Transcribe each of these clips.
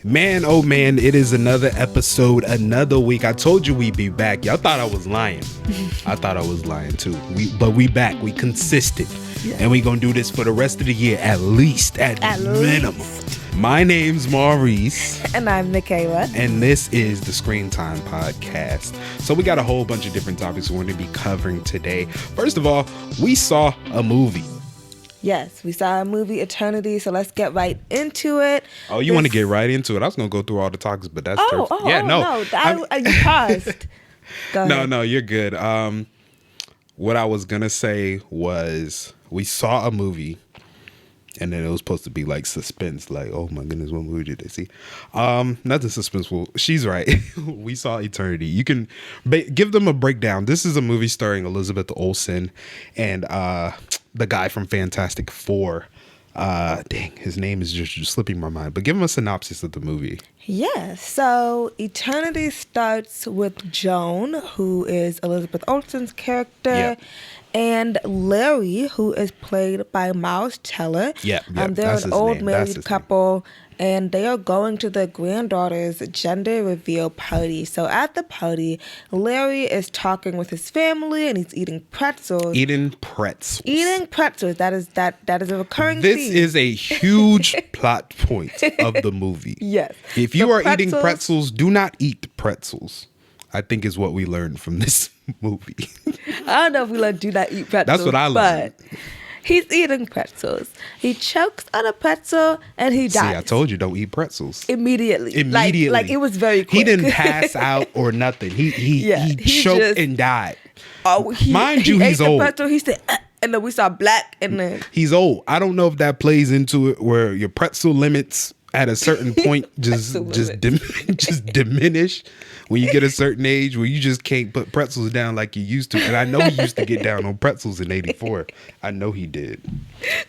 Man, oh man, it is another episode, another week. I told you we'd be back. Y'all thought I was lying. I thought I was lying too. But we back. We consistent. Yeah. And we gonna do this for the rest of the year, at least, at minimum. My name's Maurice. And I'm Mikayla. And this is the Screen Time Podcast. So we got a whole bunch of different topics we're going to be covering today. First of all, we saw a movie. Yes, we saw a movie, Eternity, so let's get right into it. Oh, you want to get right into it? I was going to go through all the topics, but that's you paused. Go ahead. No, you're good. What I was going to say was we saw a movie, and then it was supposed to be like suspense, like, oh my goodness, what movie did they see? Nothing suspenseful. She's right. We saw Eternity. You can give them a breakdown. This is a movie starring Elizabeth Olsen and the guy from Fantastic Four. His name is just slipping my mind. But give him a synopsis of the movie. Yeah, so Eternity starts with Joan, who is Elizabeth Olsen's character, and Larry, who is played by Miles Teller. They're an old married couple, and they are going to their granddaughter's gender reveal party. So at the party, Larry is talking with his family, and he's eating pretzels. Eating pretzels. That is a recurring This theme. is a huge plot point of the movie. Yes. If you are eating pretzels, do not eat pretzels, I think is what we learned from this movie. I don't know if we learned do not eat pretzels. That's what I learned. But he's eating pretzels. He chokes on a pretzel and he dies. See, I told you, don't eat pretzels. Immediately. Like it was very quick. He didn't pass out or nothing. He choked and died. Mind you, he's old. Pretzel, he said, and then we saw black, and then he's old. I don't know if that plays into it where your pretzel limits at a certain point just diminish when you get a certain age where you just can't put pretzels down like you used to. And I know he used to get down on pretzels in 84. I know he did.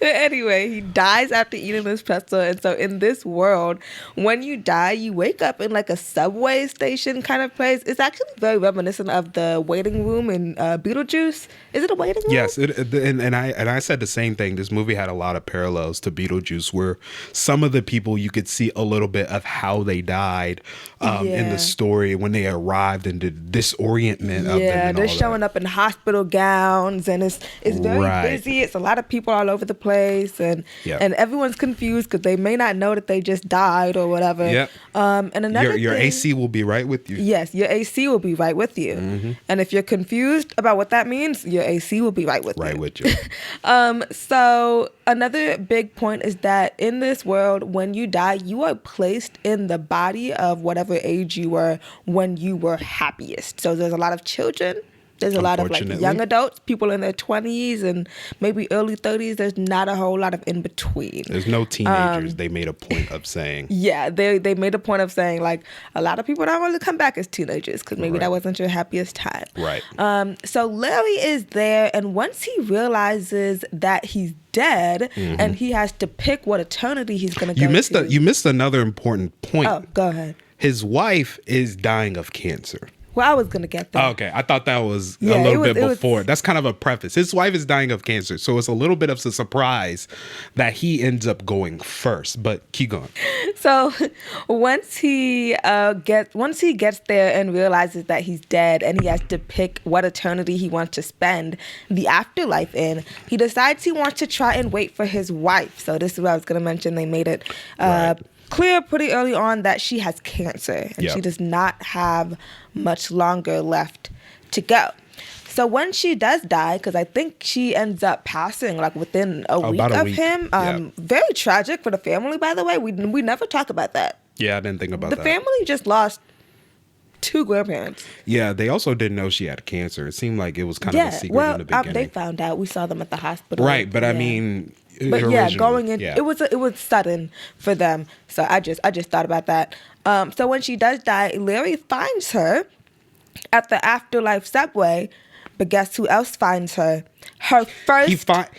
Anyway, he dies after eating this pretzel. And so in this world, when you die, you wake up in like a subway station kind of place. It's actually very reminiscent of the waiting room in Beetlejuice. Is it a waiting room? Yes, and I said the same thing. This movie had a lot of parallels to Beetlejuice, where some of the people you could see a little bit of how they died in the story when they arrived and the disorientment of them. Yeah, they're showing up in hospital gowns, and it's very busy. It's a lot of people all over the place, and everyone's confused because they may not know that they just died or whatever. Yep. And another your thing, AC will be right with you. Yes, your AC will be right with you. Mm-hmm. And if you're confused about what that means, your AC will be right with you. Right with you. So another big point is that in this world, when you die, you are placed in the body of whatever age you were when you were happiest. So there's a lot of children. There's a lot of like young adults, people in their 20s and maybe early 30s. There's not a whole lot of in between. There's no teenagers. They made a point of saying. Yeah, they made a point of saying like a lot of people don't really come back as teenagers because maybe that wasn't your happiest time. Right. So Larry is there, and once he realizes that he's dead and he has to pick what eternity he's going to go to. You missed another important point. Oh, go ahead. His wife is dying of cancer. Well, I was going to get that. Okay, I thought that was a little bit before. That's kind of a preface. His wife is dying of cancer, so it's a little bit of a surprise that he ends up going first, but keep going. So once he gets there and realizes that he's dead and he has to pick what eternity he wants to spend the afterlife in, he decides he wants to try and wait for his wife. So this is what I was going to mention. They made it clear pretty early on that she has cancer and she does not have much longer left to go. So when she does die, because I think she ends up passing like within a week of him. Very tragic for the family, by the way. We never talk about that. Yeah, I didn't think about that. The family just lost 2 grandparents. Yeah, they also didn't know she had cancer. It seemed like it was kind of a secret in the beginning. They found out. We saw them at the hospital. Right, but I mean... But going in, it was sudden for them. So I just thought about that. So when she does die, Larry finds her at the afterlife subway. But guess who else finds her? Her first...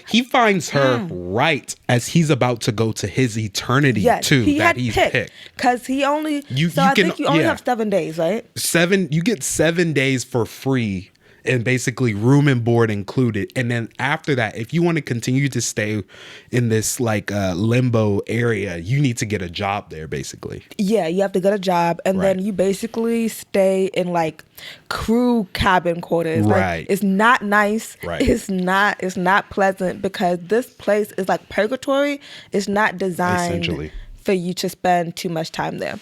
He finds her right as he's about to go to his eternity too. He's picked. Because he only... I think you only have 7 days, right? You get 7 days for free and basically room and board included. And then after that, if you want to continue to stay in this like limbo area, you need to get a job there basically. Yeah, you have to get a job, and then you basically stay in like crew cabin quarters. Right. Like, it's not nice. Right. It's not pleasant, because this place is like purgatory. It's not designed for you to spend too much time there.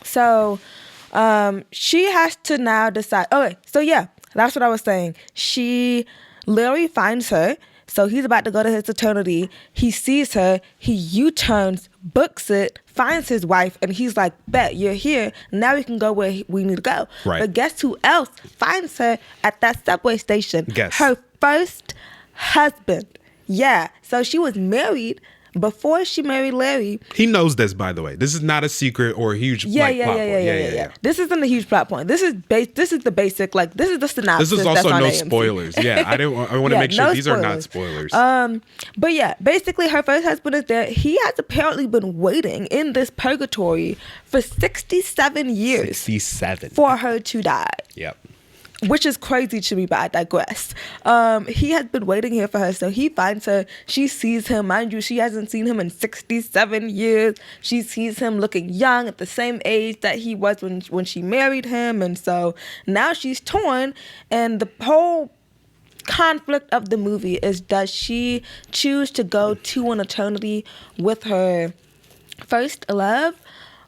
So she has to now decide. Okay, so yeah, that's what I was saying. Larry finds her. So he's about to go to his eternity. He sees her. He U-turns, books it, finds his wife, and he's like, bet, you're here. Now we can go where we need to go. Right. But guess who else finds her at that subway station? Guess. Her first husband. Yeah. So she was married before she married Larry. He knows this, by the way. This is not a secret or a huge plot point. Yeah. This isn't a huge plot point. This is the basic, like, this is the synopsis. This is also no AMC. spoilers. Yeah, I want to make sure these are not spoilers. But yeah, basically her first husband is there. He has apparently been waiting in this purgatory for 67 years. 67. For her to die. Yep. Which is crazy to me, but I digress. He has been waiting here for her, so he finds her. She sees him. Mind you, she hasn't seen him in 67 years. She sees him looking young, at the same age that he was when she married him. And so now she's torn, and the whole conflict of the movie is, does she choose to go to an eternity with her first love,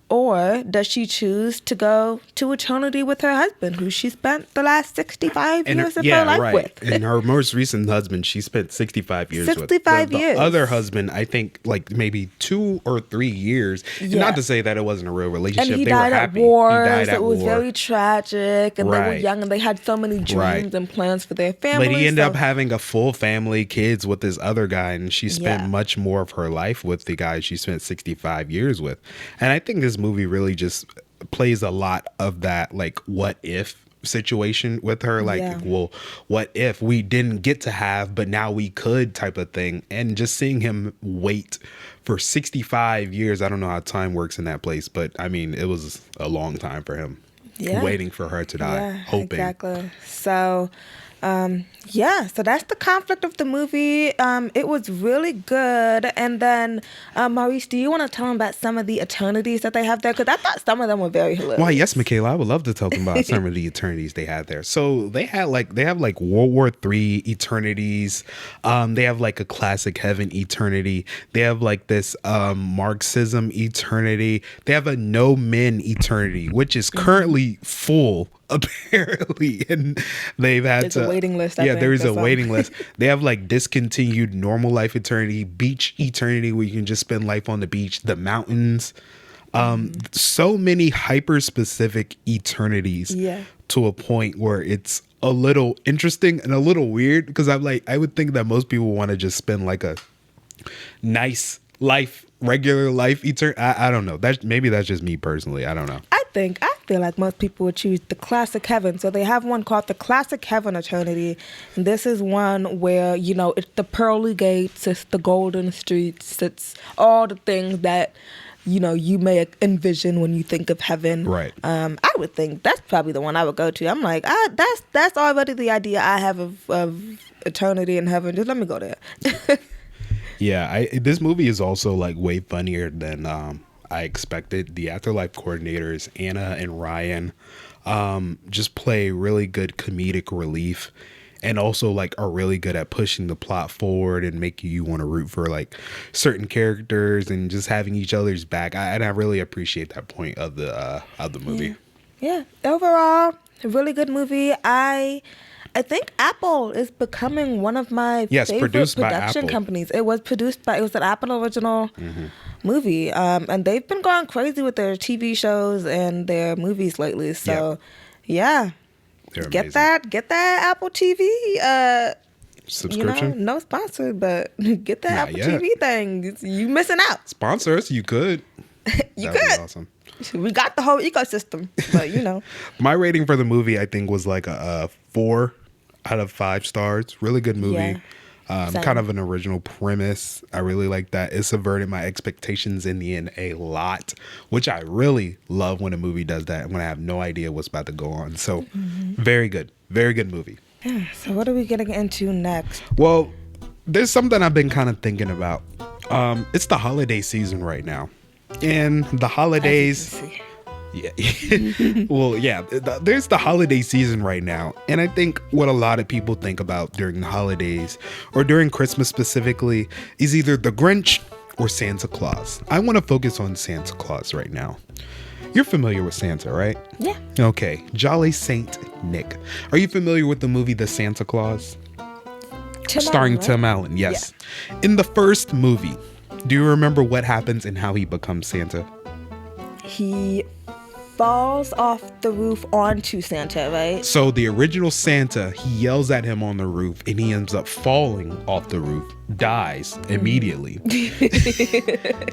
or does she choose to go to eternity with her husband, who she spent the last 65 years of her life with? And her most recent husband, she spent 65 years with. 65 years. The other husband, I think, like maybe 2 or 3 years. Yeah. And not to say that it wasn't a real relationship. And he they died were at happy. war. He died so at it was war. very tragic. And they were young, and they had so many dreams and plans for their family. But he ended up having a full family, kids with this other guy, and she spent much more of her life with the guy she spent 65 years with. And I think this movie really just plays a lot of that, like, what if situation with her, like, well, what if we didn't get to have but now we could type of thing. And just seeing him wait for 65 years, I don't know how time works in that place, but I mean, it was a long time for him waiting for her to die, hoping. Exactly. So so that's the conflict of the movie. It was really good. And then Maurice, do you want to tell them about some of the eternities that they have there? Because I thought some of them were very hilarious. Why, yes, Mikayla, I would love to tell them about some of the eternities they had there. So they have like World War III eternities. They have like a classic heaven eternity. They have like this Marxism eternity. They have a no men eternity, which is currently full, apparently, and they've had a waiting list. There's a waiting list. They have like discontinued normal life eternity, beach eternity, where you can just spend life on the beach, the mountains. So many hyper specific eternities to a point where it's a little interesting and a little weird, because I would think that most people want to just spend like a nice life, regular life eternity. I don't know. Maybe that's just me personally. I don't know. I feel like most people would choose the classic heaven. So they have one called the classic heaven eternity. And this is one where, it's the pearly gates, it's the golden streets, it's all the things that, you may envision when you think of heaven. Right. I would think that's probably the one I would go to. I'm like, that's already the idea I have of eternity in heaven. Just let me go there. Yeah, this movie is also like way funnier than I expected. The afterlife coordinators, Anna and Ryan, just play really good comedic relief, and also like are really good at pushing the plot forward and making you want to root for like certain characters and just having each other's back. And I really appreciate that point of the movie. Yeah. Overall, a really good movie. I think Apple is becoming one of my favorite production companies. It was an Apple original movie. And they've been going crazy with their TV shows and their movies lately. So, get that Apple TV subscription. No sponsor, but get that Apple TV thing. You missing out. Sponsor us, you could. You could. Awesome. We got the whole ecosystem, but My rating for the movie, I think, was like a 4 out of 5 stars. Really good movie. Kind of an original premise. I really like that. It subverted my expectations in the end a lot, which I really love when a movie does that, when I have no idea what's about to go on. So very good. Very good movie. So what are we getting into next? Well, there's something I've been kind of thinking about. It's the holiday season right now. And the holidays... Yeah. Well, yeah, there's the holiday season right now. And I think what a lot of people think about during the holidays, or during Christmas specifically, is either the Grinch or Santa Claus. I want to focus on Santa Claus right now. You're familiar with Santa, right? Yeah. Okay. Jolly Saint Nick. Are you familiar with the movie The Santa Claus? Starring Allen, right? Tim Allen, yes. Yeah. In the first movie, do you remember what happens and how he becomes Santa? He falls off the roof onto Santa, right? So the original Santa, he yells at him on the roof and he ends up falling off the roof, dies immediately.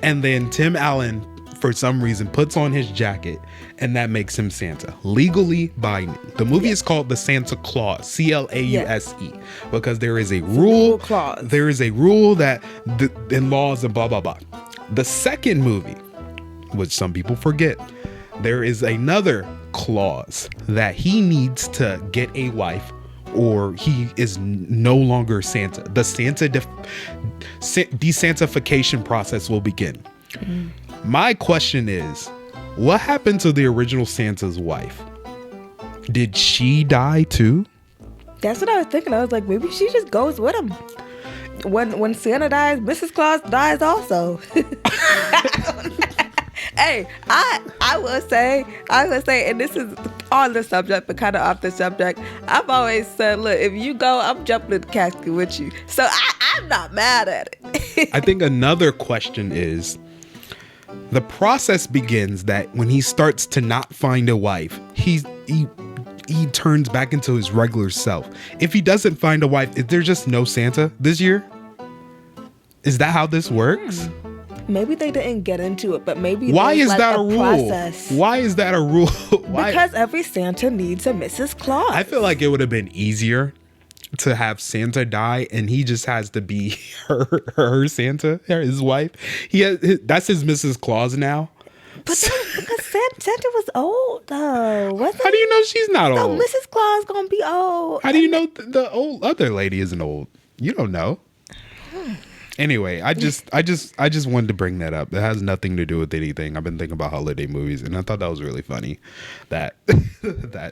And then Tim Allen, for some reason, puts on his jacket and that makes him Santa. Legally binding. The movie is called The Santa Claus, C-L-A-U-S-E, because there is a rule. There is a rule that in laws and blah, blah, blah. The second movie, which some people forget, there is another clause that he needs to get a wife or he is no longer Santa. The Santa desantification process will begin. My question is, what happened to the original Santa's wife? Did she die too? That's what I was thinking. I was like, maybe she just goes with him. When Santa dies, Mrs. Claus dies also. Hey, I will say, and this is on the subject, but kind of off the subject. I've always said, look, if you go, I'm jumping in the casket with you. So I'm not mad at it. I think another question is, the process begins that when he starts to not find a wife, he turns back into his regular self. If he doesn't find a wife, is there just no Santa this year? Is that how this works? Maybe they didn't get into it, but maybe why is like that a rule? Process. Why is that a rule? Why? Because every Santa needs a Mrs. Claus. I feel like it would have been easier to have Santa die and he just has to be her Santa, his wife. That's his Mrs. Claus now. But because Santa was old though, wasn't How do you know she's not old? No, Mrs. Claus gonna be old. How do you know the old other lady isn't old? You don't know. Anyway, I just wanted to bring that up. It has nothing to do with anything. I've been thinking about holiday movies, and I thought that was really funny. That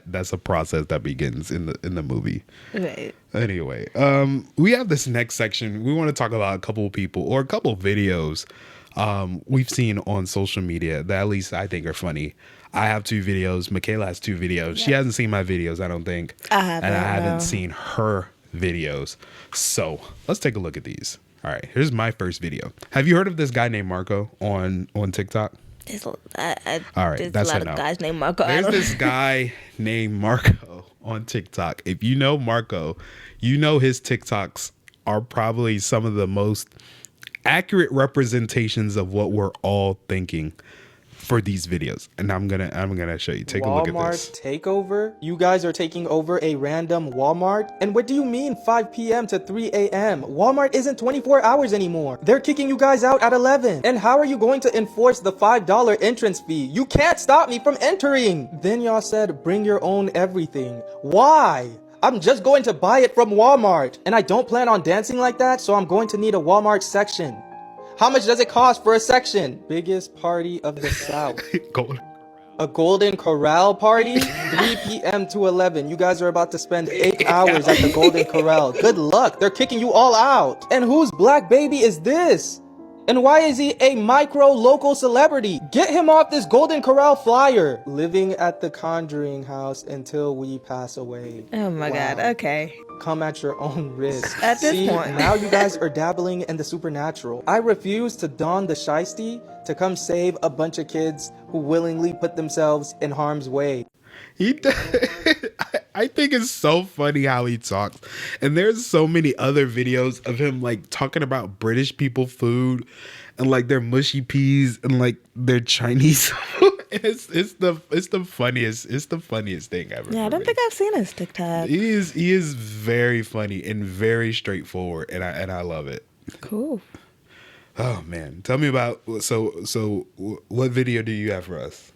that's a process that begins in the movie. Right. Anyway, we have this next section. We want to talk about a couple of people or a couple of videos we've seen on social media that at least I think are funny. I have 2 videos. Mikayla has 2 videos. Yeah. She hasn't seen my videos, I don't think. I haven't. And I haven't seen her videos. So let's take a look at these. All right, here's my first video. Have you heard of this guy named Marco on TikTok? All right, there's a lot of guys named Marco. There's this guy named Marco on TikTok. If you know Marco, you know his TikToks are probably some of the most accurate representations of what we're all thinking for these videos, and I'm gonna show you. Take a look at this. Walmart takeover? You guys are taking over a random Walmart? And what do you mean 5 p.m. to 3 a.m.? Walmart isn't 24 hours anymore. They're kicking you guys out at 11. And how are you going to enforce the $5 entrance fee? You can't stop me from entering. Then y'all said bring your own everything. Why? I'm just going to buy it from Walmart. And I don't plan on dancing like that, so I'm going to need a Walmart section. How much does it cost for a section? Biggest party of the South. A Golden Corral party? 3 p.m. to 11. You guys are about to spend 8 hours at the Golden Corral. Good luck. They're kicking you all out. And whose black baby is this? And why is he a micro local celebrity? Get him off this Golden Corral flyer. Living at the Conjuring house until we pass away. Oh my God. Okay. Come at your own risk. At this point. Now you guys are dabbling in the supernatural. I refuse to don the shiesty to come save a bunch of kids who willingly put themselves in harm's way. I think it's so funny how he talks, and there's so many other videos of him like talking about British people food and like their mushy peas and like their Chinese food. It's the funniest thing ever. Yeah, I don't think I've seen his TikTok. He is very funny and very straightforward, and I love it. Cool. Oh man, tell me about so what video do you have for us?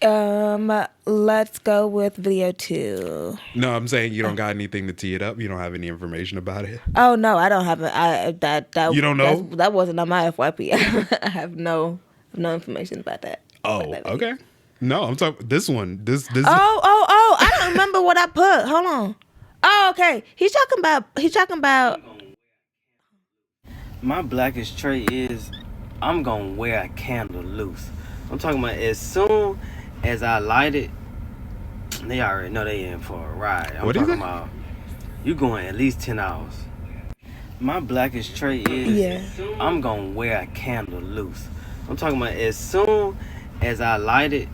Let's go with video 2. No, I'm saying you don't got anything to tee it up. You don't have any information about it. Oh no, I don't have it. That You don't know? that wasn't on my FYP. I have no information about that. Oh, about that video. okay. No, I'm talking this one. This. Oh! I don't remember what I put. Hold on. Oh, okay. He's talking about. My blackest trait is I'm gonna wear a candle loose. I'm talking about as soon as I light it, they already know they in for a ride. I'm What is talking it? about you going at least 10 hours. My blackest trait is I'm gonna wear a candle loose. I'm talking about as soon as I light it,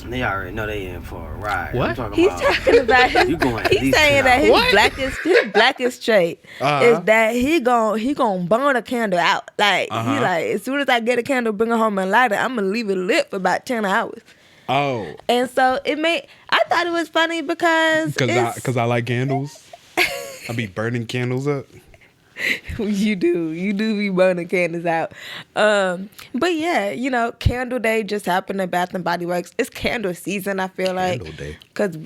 they already know they in for a ride. What? I'm talking He's about talking about his. you going at He's least saying 10 that hours. his blackest trait Uh-huh. is that he gon' burn a candle out. Like he Uh-huh. like as soon as I get a candle, bring it home and light it, I'm gonna leave it lit for about 10 hours. Oh, And so I thought it was funny because because I like candles. I be burning candles up. you do be burning candles out. But yeah, Candle Day just happened at Bath and Body Works. It's candle season. I feel like Candle Day. because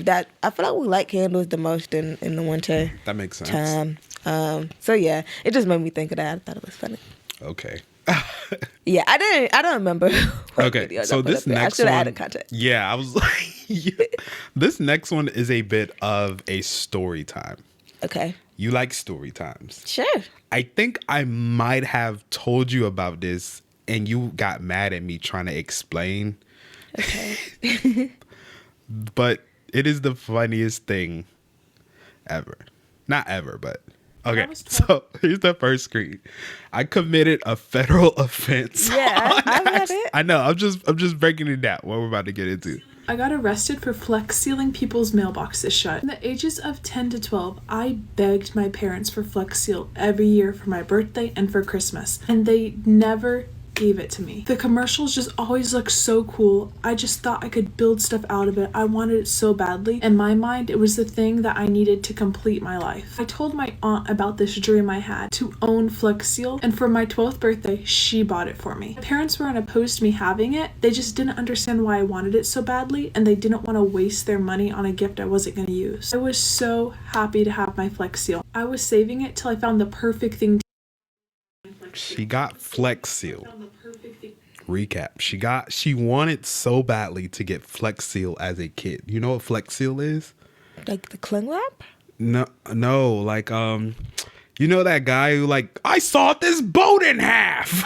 I feel like we light candles the most in the winter That makes sense. time. So yeah, it just made me think of that. I thought it was funny. Okay. Yeah, I don't remember. what Okay, videos I so put this up there. next I should one, have added context. yeah, I was like, yeah. This next one is a bit of a story time. Okay, You like story times. sure. I think I might have told you about this, and you got mad at me trying to explain. Okay. But it is the funniest thing ever. Not ever, but okay. So here's the first screen. I committed a federal offense. Yeah, I read it. I know. I'm just breaking it down. What we're about to get into. I got arrested for flex sealing people's mailboxes shut. In the ages of 10 to 12, I begged my parents for flex seal every year for my birthday and for Christmas, and they never gave it to me. The commercials just always looked so cool. I just thought I could build stuff out of it. I wanted it so badly. In my mind, it was the thing that I needed to complete my life. I told my aunt about this dream I had to own Flex Seal, and for my 12th birthday, she bought it for me. My parents weren't opposed to me having it. They just didn't understand why I wanted it so badly, and they didn't want to waste their money on a gift I wasn't going to use. I was so happy to have my Flex Seal. I was saving it till I found the perfect thing. She got Flex Seal. Recap. She wanted so badly to get Flex Seal as a kid. You know what Flex Seal is? Like the cling wrap? No, like you know that guy who like I sawed this boat in half.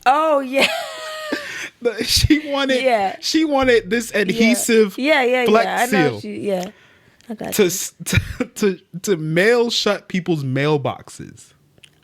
Oh yeah. She wanted Yeah. She wanted this adhesive Yeah. Flex I know Seal yeah. I got you. to mail shut people's mailboxes.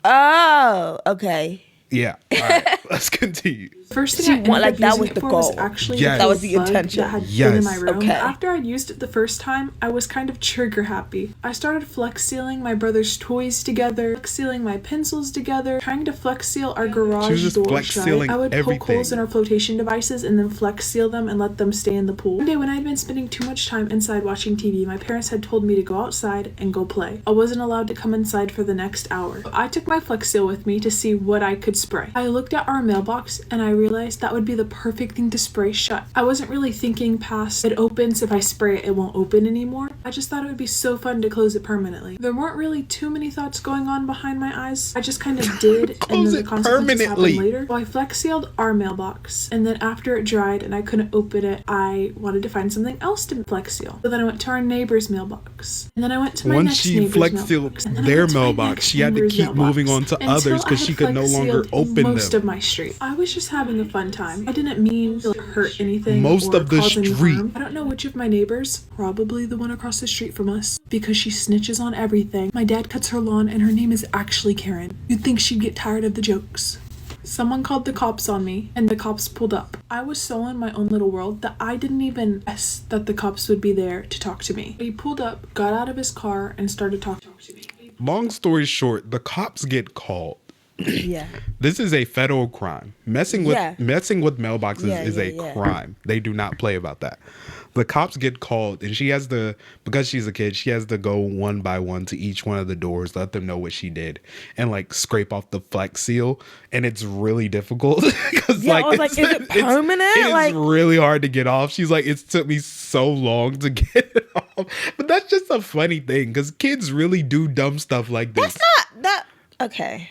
Oh, okay. Yeah. All right. Let's continue. First thing She I ended want- like, up that using was it the for was goal. actually Yes. That was the bug intention. that had Yes. been in my room. Okay. After I used it the first time, I was kind of trigger happy. I started flex sealing my brother's toys together, flex sealing my pencils together, trying to flex seal our She was garage just door flex shut. sealing I would poke holes everything. in our flotation devices and then flex seal them and let them stay in the pool. One day when I had been spending too much time inside watching TV, my parents had told me to go outside and go play. I wasn't allowed to come inside for the next hour. I took my flex seal with me to see what I could spray. I looked at our mailbox and I realized that would be the perfect thing to spray shut. I wasn't really thinking past it opens, if I spray it, it won't open anymore. I just thought it would be so fun to close it permanently. There weren't really too many thoughts going on behind my eyes. I just kind of did, and Close then it the consequences permanently. happened later. So I flex sealed our mailbox, and then after it dried and I couldn't open it, I wanted to find something else to flex seal. So then I went to our neighbor's mailbox, and then I went to my Once next she neighbor's flex mailbox, sealed and then I their went to my mailbox, next she had to neighbor's keep moving mailbox, on to until others I because had she could no flex longer sealed open most them. of my street. I was just having a fun time. I didn't mean to hurt anything. Most or of the cause any street. harm. I don't know which of my neighbors, probably the one across the street from us, because she snitches on everything. My dad cuts her lawn and her name is actually Karen. You'd think she'd get tired of the jokes. Someone called the cops on me, and the cops pulled up. I was so in my own little world that I didn't even guess that the cops would be there to talk to me. He pulled up, got out of his car, and started talking to me. Long story short, the cops get called. Yeah. This is a federal crime. Messing with mailboxes is a crime. They do not play about that. The cops get called, and because she's a kid, she has to go one by one to each one of the doors, let them know what she did, and like scrape off the Flex seal. And it's really difficult because I was like, is it permanent? It's really hard to get off. She's like, it took me so long to get it off. But that's just a funny thing because kids really do dumb stuff like this. Okay.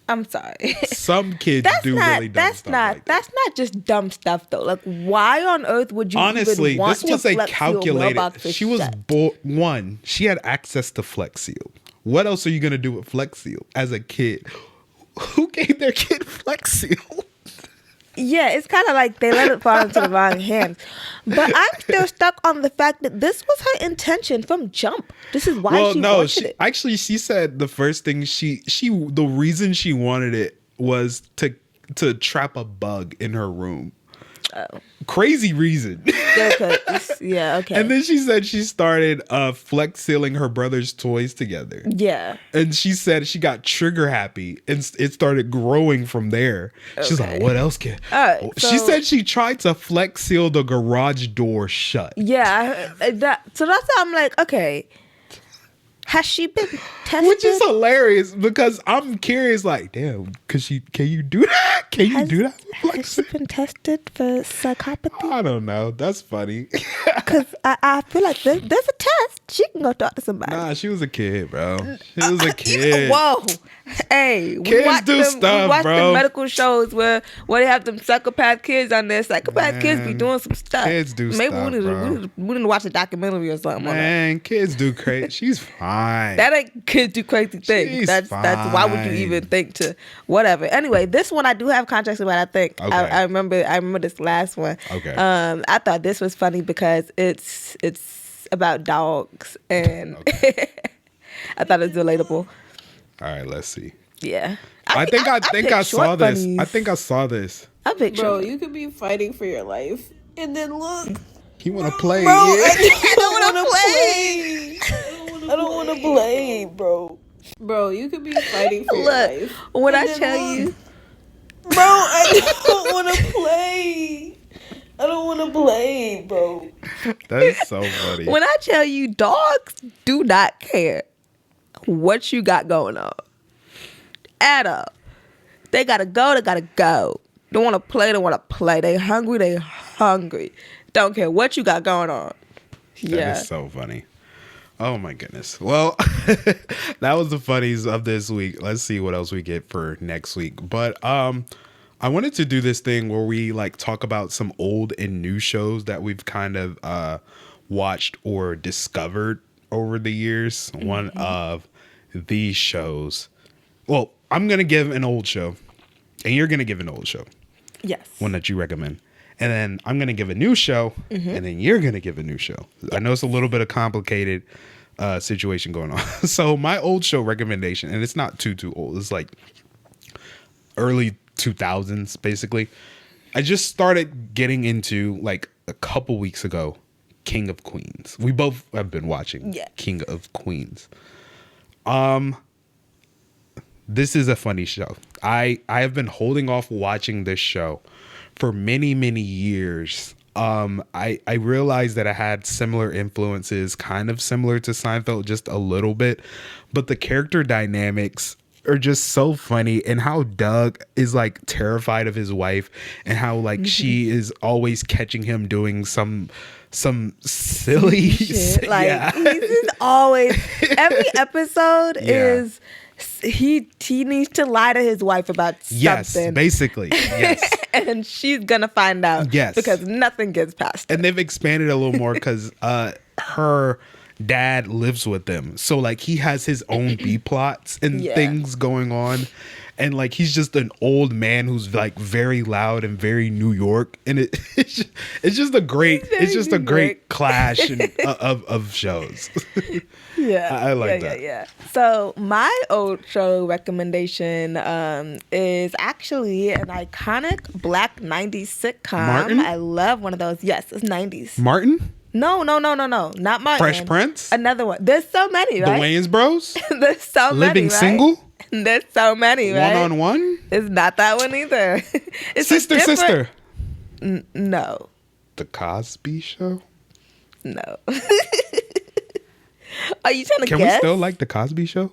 I'm sorry. Some kids really dumb stuff like that. That's not just dumb stuff though. Like, why on earth would you honestly? even want This was a Flex Seal calculated. mailbox She was one. She had access to Flex Seal. What else are you gonna do with Flex Seal as a kid? Who gave their kid Flex Seal? Yeah, it's kind of like they let it fall into the wrong hands. But I'm still stuck on the fact that this was her intention from jump. This is why she wanted it. Actually, she said the first thing the reason she wanted it was to trap a bug in her room. Oh. Crazy reason. Yeah, okay. And then she said she started Flex Sealing her brother's toys together. Yeah. And she said she got trigger happy and it started growing from there. Okay. She's like, what else can... she said she tried to Flex Seal the garage door shut. Yeah. So that's how I'm like, okay... Has she been tested? Which is hilarious because I'm curious, like, damn, can you do that? Can you do that? Has she been tested for psychopathy? I don't know. That's funny. Because I feel like there's a test. She can go talk to somebody. Nah, she was a kid, bro. She was a kid. Whoa. Hey, kids do stuff, we watch bro. the medical shows where they have them psychopath kids on there. Psychopath kids be doing some stuff. Kids do Maybe stuff, we need to watch a documentary or something. Man, kids do crazy. She's fine. That ain't kids do crazy things. That's why would you even think to whatever. Anyway, this one I do have context about. I think okay. I remember this last one. Okay. I thought this was funny because it's about dogs and okay. I thought it was relatable. All right, let's see. Yeah. I think I saw this. I think I saw this. Bro, you could be fighting for your life and then look. You want to play? Bro, yeah? I don't want to play. I don't want to play, bro. Bro, you could be fighting for your life. When I tell you. Bro, I don't want to play. I don't want to play, bro. That is so funny. When I tell you dogs do not care what you got going on at all. They gotta go. Don't want to play. They hungry. Don't care what you got going on. That is so funny. Oh my goodness. Well, that was the funnies of this week. Let's see what else we get for next week. But I wanted to do this thing where we like talk about some old and new shows that we've kind of watched or discovered over the years. Mm-hmm. One of these shows. Well, I'm going to give an old show and you're going to give an old show. Yes. One that you recommend. And then I'm going to give a new show and then you're going to give a new show. Yes. I know it's a little bit of complicated situation going on. So my old show recommendation, and it's not too old. It's like early 2000s, basically. I just started getting into like a couple weeks ago, King of Queens. We both have been watching King of Queens. This is a funny show. I have been holding off watching this show for many, many years. I realized that I had similar influences, kind of similar to Seinfeld, just a little bit, but the character dynamics are just so funny, and how Doug is like terrified of his wife and how like she is always catching him doing some silly shit. Like he's always every episode is he needs to lie to his wife about something. Yes, basically. Yes. And she's gonna find out. Yes. Because nothing gets past her. And they've expanded a little more because her dad lives with them. So like he has his own B plots and things going on. And like he's just an old man who's like very loud and very New York. And it's just a great clash of shows. Yeah. I like that. Yeah. So my old show recommendation is actually an iconic black 90s sitcom. Martin? I love one of those. Yes, it's 90s. Martin? No. Not Martin. Fresh Prince? Another one. There's so many, right? The Wayans Bros? There's so many, Living right? Single? There's so many, right? One-on-one? It's not that one either. It's a Sister, different- sister. No. The Cosby Show? No. Are you trying to Can guess? we still like The Cosby Show?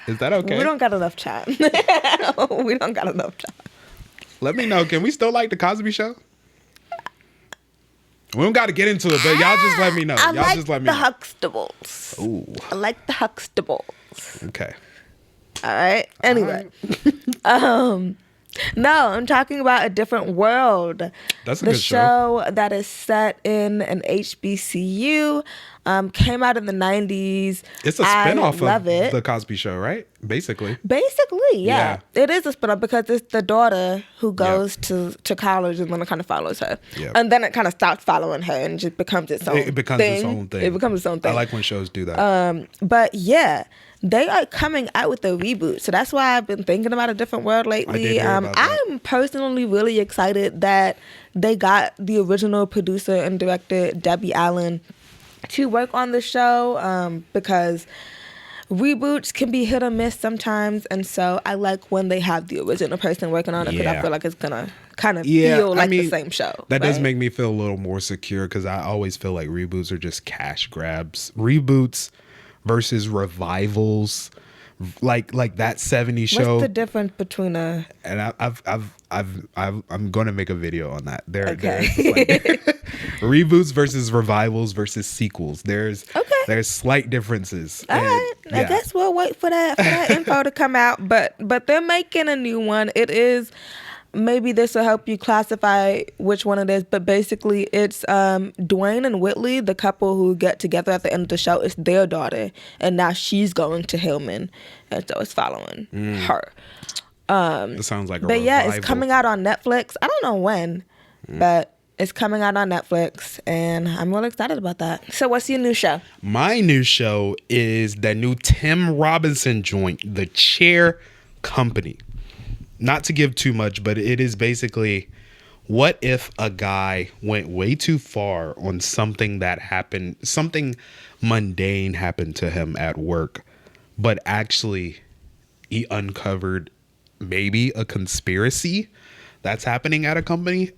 Is that okay? We don't got enough time. We don't got enough time. Let me know. Can we still like The Cosby Show? We don't got to get into it, but y'all just let me know. I Y'all like just let me the know. Huxtables. Ooh. I like the Huxtables. Okay. All right. Anyway. No, I'm talking about A Different World. That's a the good show. That is set in an HBCU. Came out in the 90s. It's a I spinoff love of it. The Cosby Show, right? Basically. Basically, yeah. It is a spinoff because it's the daughter who goes to college and then it kind of follows her. Yep. And then it kind of stops following her and just becomes its own It becomes thing. its own thing. It becomes its own thing. I like when shows do that. But yeah, they are coming out with a reboot. So that's why I've been thinking about A Different World lately. I did hear about that. I'm personally really excited that they got the original producer and director, Debbie Allen, to work on the show because reboots can be hit or miss sometimes. And so I like when they have the original person working on it because I Yeah. feel like it's going to kind of feel like the same show. That does right? make me feel a little more secure because I always feel like reboots are just cash grabs. Reboots versus revivals, like that 70s show. What's the difference between a... And I'm going to make a video on that. Okay. Reboots versus revivals versus sequels. There's slight differences. All And, right, I yeah. guess we'll wait for that info to come out. But they're making a new one. It is, maybe this will help you classify which one it is. But basically, it's Dwayne and Whitley, the couple who get together at the end of the show. It's their daughter, and now she's going to Hillman, and so it's following her. It sounds like a But yeah, revival. it's coming out on Netflix. I don't know when, but it's coming out on Netflix, and I'm really excited about that. So what's your new show? My new show is the new Tim Robinson joint, The Chair Company. Not to give too much, but it is basically, what if a guy went way too far on something that happened, something mundane happened to him at work, but actually he uncovered maybe a conspiracy that's happening at a company.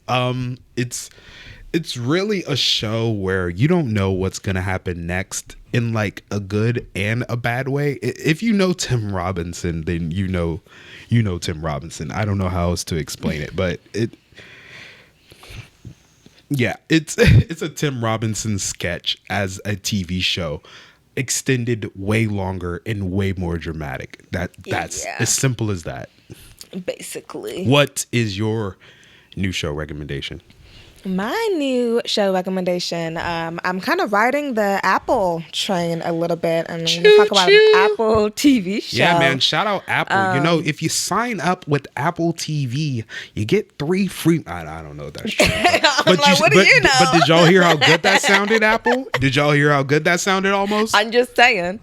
It's really a show where you don't know what's gonna happen next in like a good and a bad way. If you know Tim Robinson, then you know Tim Robinson. I don't know how else to explain it, but it's a Tim Robinson sketch as a TV show, extended way longer and way more dramatic. That's as simple as that. Basically. What is your new show recommendation? My new show recommendation, I'm kind of riding the Apple train a little bit, and I'm going to talk about an Apple TV show. Yeah, man. Shout out Apple. If you sign up with Apple TV, you get 3 free. I don't know if that's true. What do you know? But did y'all hear how good that sounded, Apple? Did y'all hear how good that sounded almost? I'm just saying.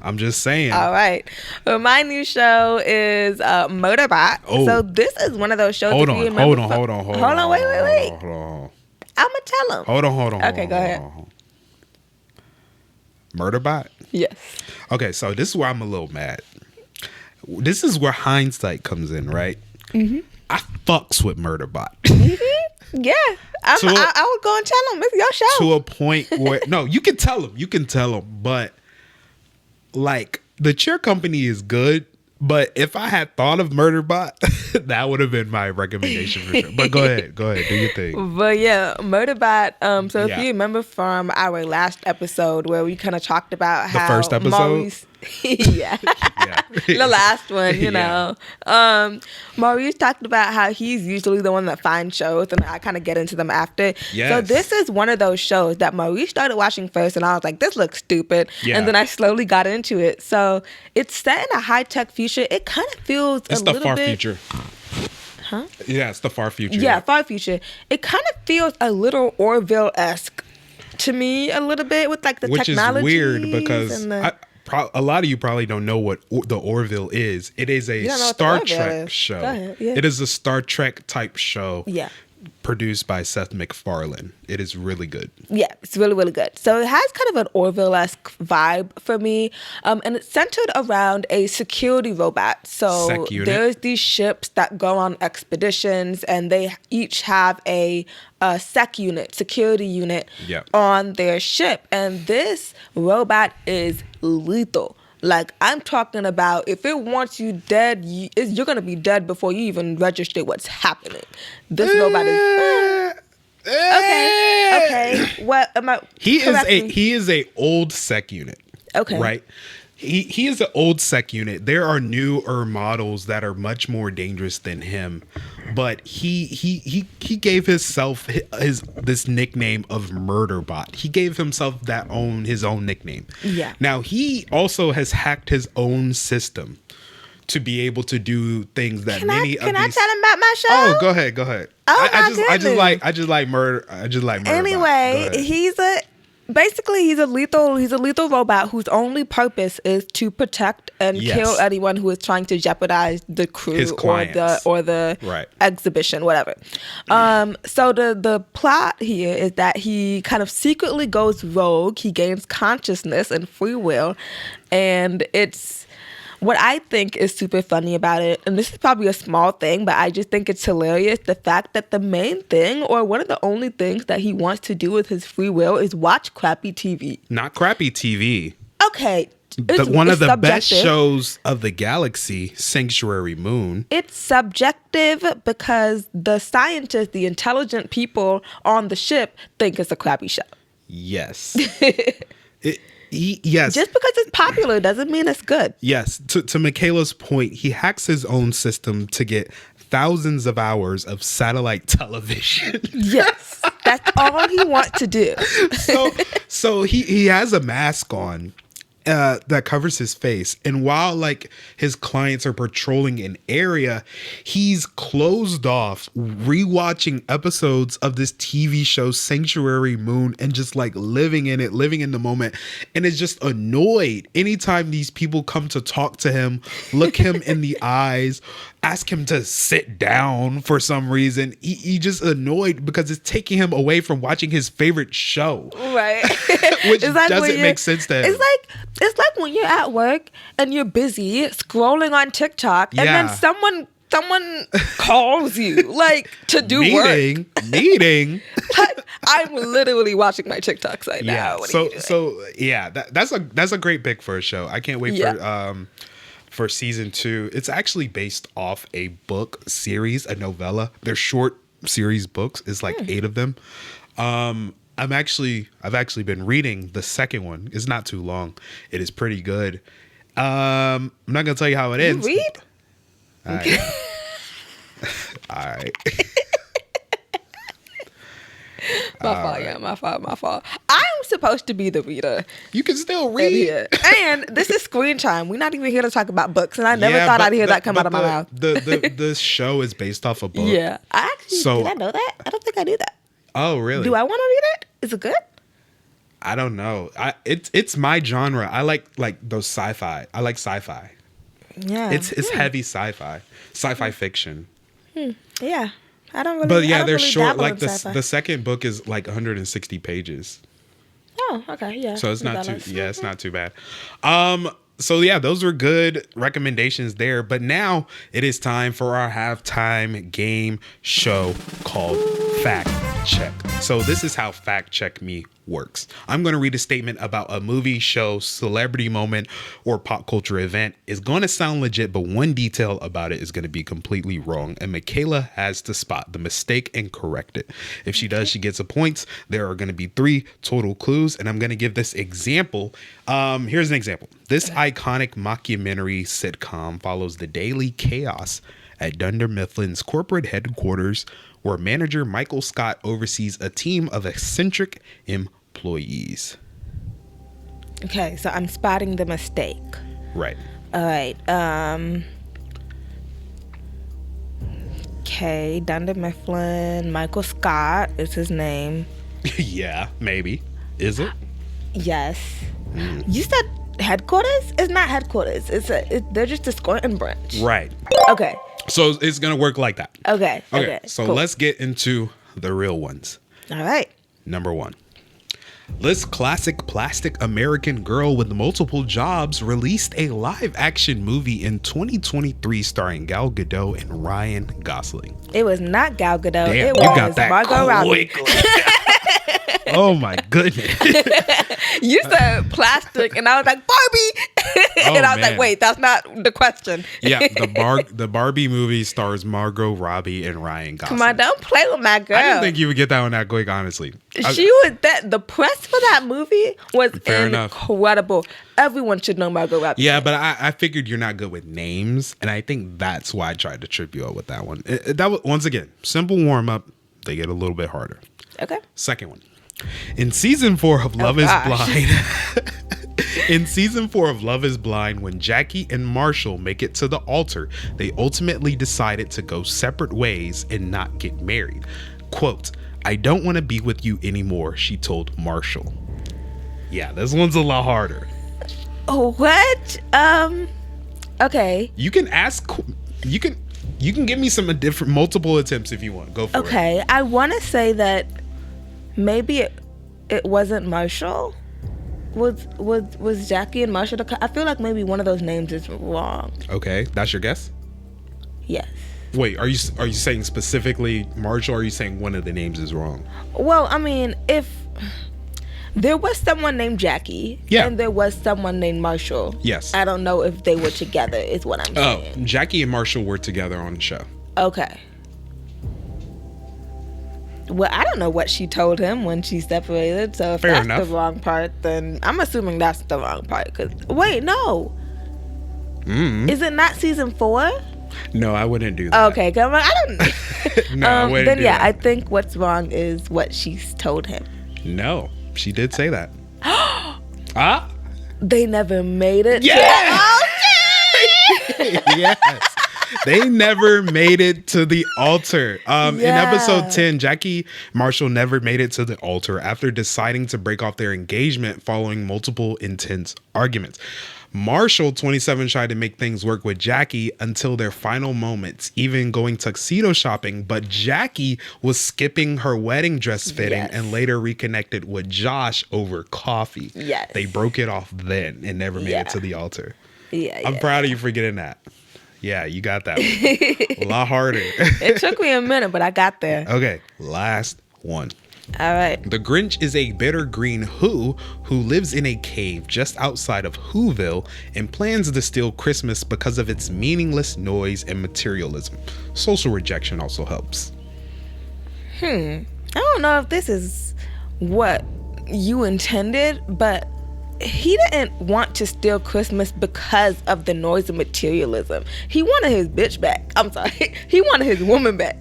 All right. Well, my new show is Motorbot. Oh. So this is one of those shows. Hold if you on. remember Hold on. Wait. Hold on. I'm going to tell him. Hold on. Okay, go ahead. Murderbot? Yes. Okay, so this is where I'm a little mad. This is where hindsight comes in, right? Mm-hmm. I fucks with Murderbot. Yeah. I would go and tell him. It's your show. To a point where... No, you can tell him. But, like, the Chair Company is good. But if I had thought of Murderbot, that would have been my recommendation for sure. But go ahead, do your thing. But yeah, Murderbot. So if you remember from our last episode where we kind of talked about how the first episode, Maurice, the last one, you know, Maurice talked about how he's usually the one that finds shows, and I kind of get into them after. Yes. So this is one of those shows that Maurice started watching first, and I was like, "This looks stupid," and then I slowly got into it. So it's set in a high tech future. It kind of feels it's a the little far bit. future. Huh? Yeah, it's the far future. Yeah, far future. It kind of feels a little Orville-esque to me, a little bit, with like the technology. Which is weird because a lot of you probably don't know what the Orville is. It is a Star Trek show. Go ahead, yeah. It is a Star Trek type show. Yeah. produced by Seth MacFarlane. It is really good. Yeah, it's really, really good. So it has kind of an Orville-esque vibe for me. And it's centered around a security robot. So Sec unit. there's these ships that go on expeditions, and they each have a security unit Yep. on their ship. And this robot is lethal. Like, I'm talking about, if it wants you dead, you're going to be dead before you even register what's happening. This robot is... Okay. What am I... He correct me. is a old sec unit. Okay. Right? He is an old sec unit. There are newer models that are much more dangerous than him, but he gave himself this nickname of Murderbot. He gave himself his own nickname. Yeah. Now he also has hacked his own system to be able to do things that Can I these. tell him about my show? Oh, go ahead. Oh, I just like murder. Anyway, he's a lethal robot whose only purpose is to protect and kill anyone who is trying to jeopardize the crew His clients. or the Right. exhibition, whatever. So the plot here is that he kind of secretly goes rogue. He gains consciousness and free will, and it's what I think is super funny about it, and this is probably a small thing, but I just think it's hilarious, the fact that the main thing, or one of the only things that he wants to do with his free will, is watch crappy TV. Not crappy TV. Okay. One of the best subjective. shows of the galaxy, Sanctuary Moon. It's subjective because the scientists, the intelligent people on the ship, think it's a crappy show. Yes. Yes. Just because it's popular doesn't mean it's good. Yes. To Mikayla's point, he hacks his own system to get thousands of hours of satellite television. Yes. That's all he wants to do. So he has a mask on that covers his face, and while like his clients are patrolling an area, he's closed off rewatching episodes of this TV show Sanctuary Moon and just like living in the moment, and is just annoyed anytime these people come to talk to him, look him in the eyes, ask him to sit down for some reason. He just annoyed because it's taking him away from watching his favorite show. Right. Which doesn't make sense to him. It's like when you're at work and you're busy scrolling on TikTok, and then someone calls you like to do work. Meeting. Like, I'm literally watching my TikToks right now. What are you doing? That's a great pick for a show. I can't wait for season 2. It's actually based off a book series, a novella. They're short series books. It's like 8 of them. I've actually been reading the second one. It's not too long. It is pretty good. I'm not gonna tell you how it ends. You read? All right. All right. My fault. I'm supposed to be the reader. You can still read. And this is screen time. We're not even here to talk about books, and I never thought I'd hear that come out of my mouth. The show is based off a book. Yeah. Did I know that? I don't think I knew that. Oh, really? Do I want to read it? Is it good? I don't know. It's my genre. I like those sci-fi. I like sci-fi. Yeah. It's heavy sci-fi fiction. Yeah. I don't really. But yeah, they're really short. dabble Like in sci-fi. the second book is like 160 pages. Oh, okay. Yeah. So it's not too. Yeah, it's not too bad. So yeah, those were good recommendations there. But now it is time for our halftime game show called Fact Check. So this is how Fact Check Me works. I'm going to read a statement about a movie, show, celebrity moment, or pop culture event. It's going to sound legit, but one detail about it is going to be completely wrong. And Mikayla has to spot the mistake and correct it. If she does, she gets a point. There are going to be 3 total clues, and I'm going to give this example. Here's an example. This iconic mockumentary sitcom follows the daily chaos at Dunder Mifflin's corporate headquarters, where manager Michael Scott oversees a team of eccentric employees. Okay, so I'm spotting the mistake. Right. All right. Okay, Dunder Mifflin, Michael Scott is his name. Yeah, maybe. Is it? Yes. You said headquarters? It's not headquarters. They're just a squirting branch. Right. Okay. So it's gonna work like that. Okay. So cool. let's get into the real ones. All right. Number 1. This classic plastic American girl with multiple jobs released a live-action movie in 2023 starring Gal Gadot and Ryan Gosling. It was not Gal Gadot. Damn, it you was got that Margot Robbie. quickly. Oh my goodness. You said plastic, and I was like, Barbie. And I was like, wait, that's not the question. Yeah, the Barbie movie stars Margot Robbie and Ryan Gosling. Come on, don't play with my girl. I didn't think you would get that one that quick, honestly. The press for that movie was Fair enough. incredible. Everyone should know Margot Robbie. Yeah, but I figured you're not good with names, and I think that's why I tried to trip you up with that one. That was, once again, simple warm up. They get a little bit harder. Okay. Second one. In season 4 of Love is Blind. In season 4 of Love is Blind, when Jackie and Marshall make it to the altar, they ultimately decided to go separate ways and not get married. Quote, "I don't want to be with you anymore," she told Marshall. Yeah, this one's a lot harder. Oh, what? Okay. You can ask, you can give me some different multiple attempts if you want. Go for it. Okay, I want to say that maybe it wasn't Marshall. Was Jackie and Marshall? I feel like maybe one of those names is wrong. Okay, that's your guess? Yes. Wait, are you saying specifically Marshall, or are you saying one of the names is wrong? Well, I mean, if there was someone named Jackie, yeah, and there was someone named Marshall, yes, I don't know if they were together, is what I'm saying. Oh, Jackie and Marshall were together on the show. Okay. Well, I don't know what she told him when she separated, so if Fair that's enough. the wrong part, then I'm assuming that's the wrong part. Wait, no. Is it not season 4? No, I wouldn't do that. Okay, come on. I don't No, I wouldn't then do yeah, that. I think what's wrong is what she's told him. No, she did say that. Ah? They never made it. Yeah! Yes. They never made it to the altar. In episode 10, Jackie Marshall never made it to the altar after deciding to break off their engagement following multiple intense arguments. Marshall, 27, tried to make things work with Jackie until their final moments, even going tuxedo shopping, but Jackie was skipping her wedding dress fitting and later reconnected with Josh over coffee. Yes. They broke it off then and never made it to the altar. Yeah. I'm proud of you for getting that. Yeah, you got that one. A lot harder. It took me a minute, but I got there. Okay, last one. All right. The Grinch is a bitter green who lives in a cave just outside of Whoville and plans to steal Christmas because of its meaningless noise and materialism. Social rejection also helps. I don't know if this is what you intended, but he didn't want to steal Christmas because of the noise and materialism. He wanted his bitch back. I'm sorry. He wanted his woman back.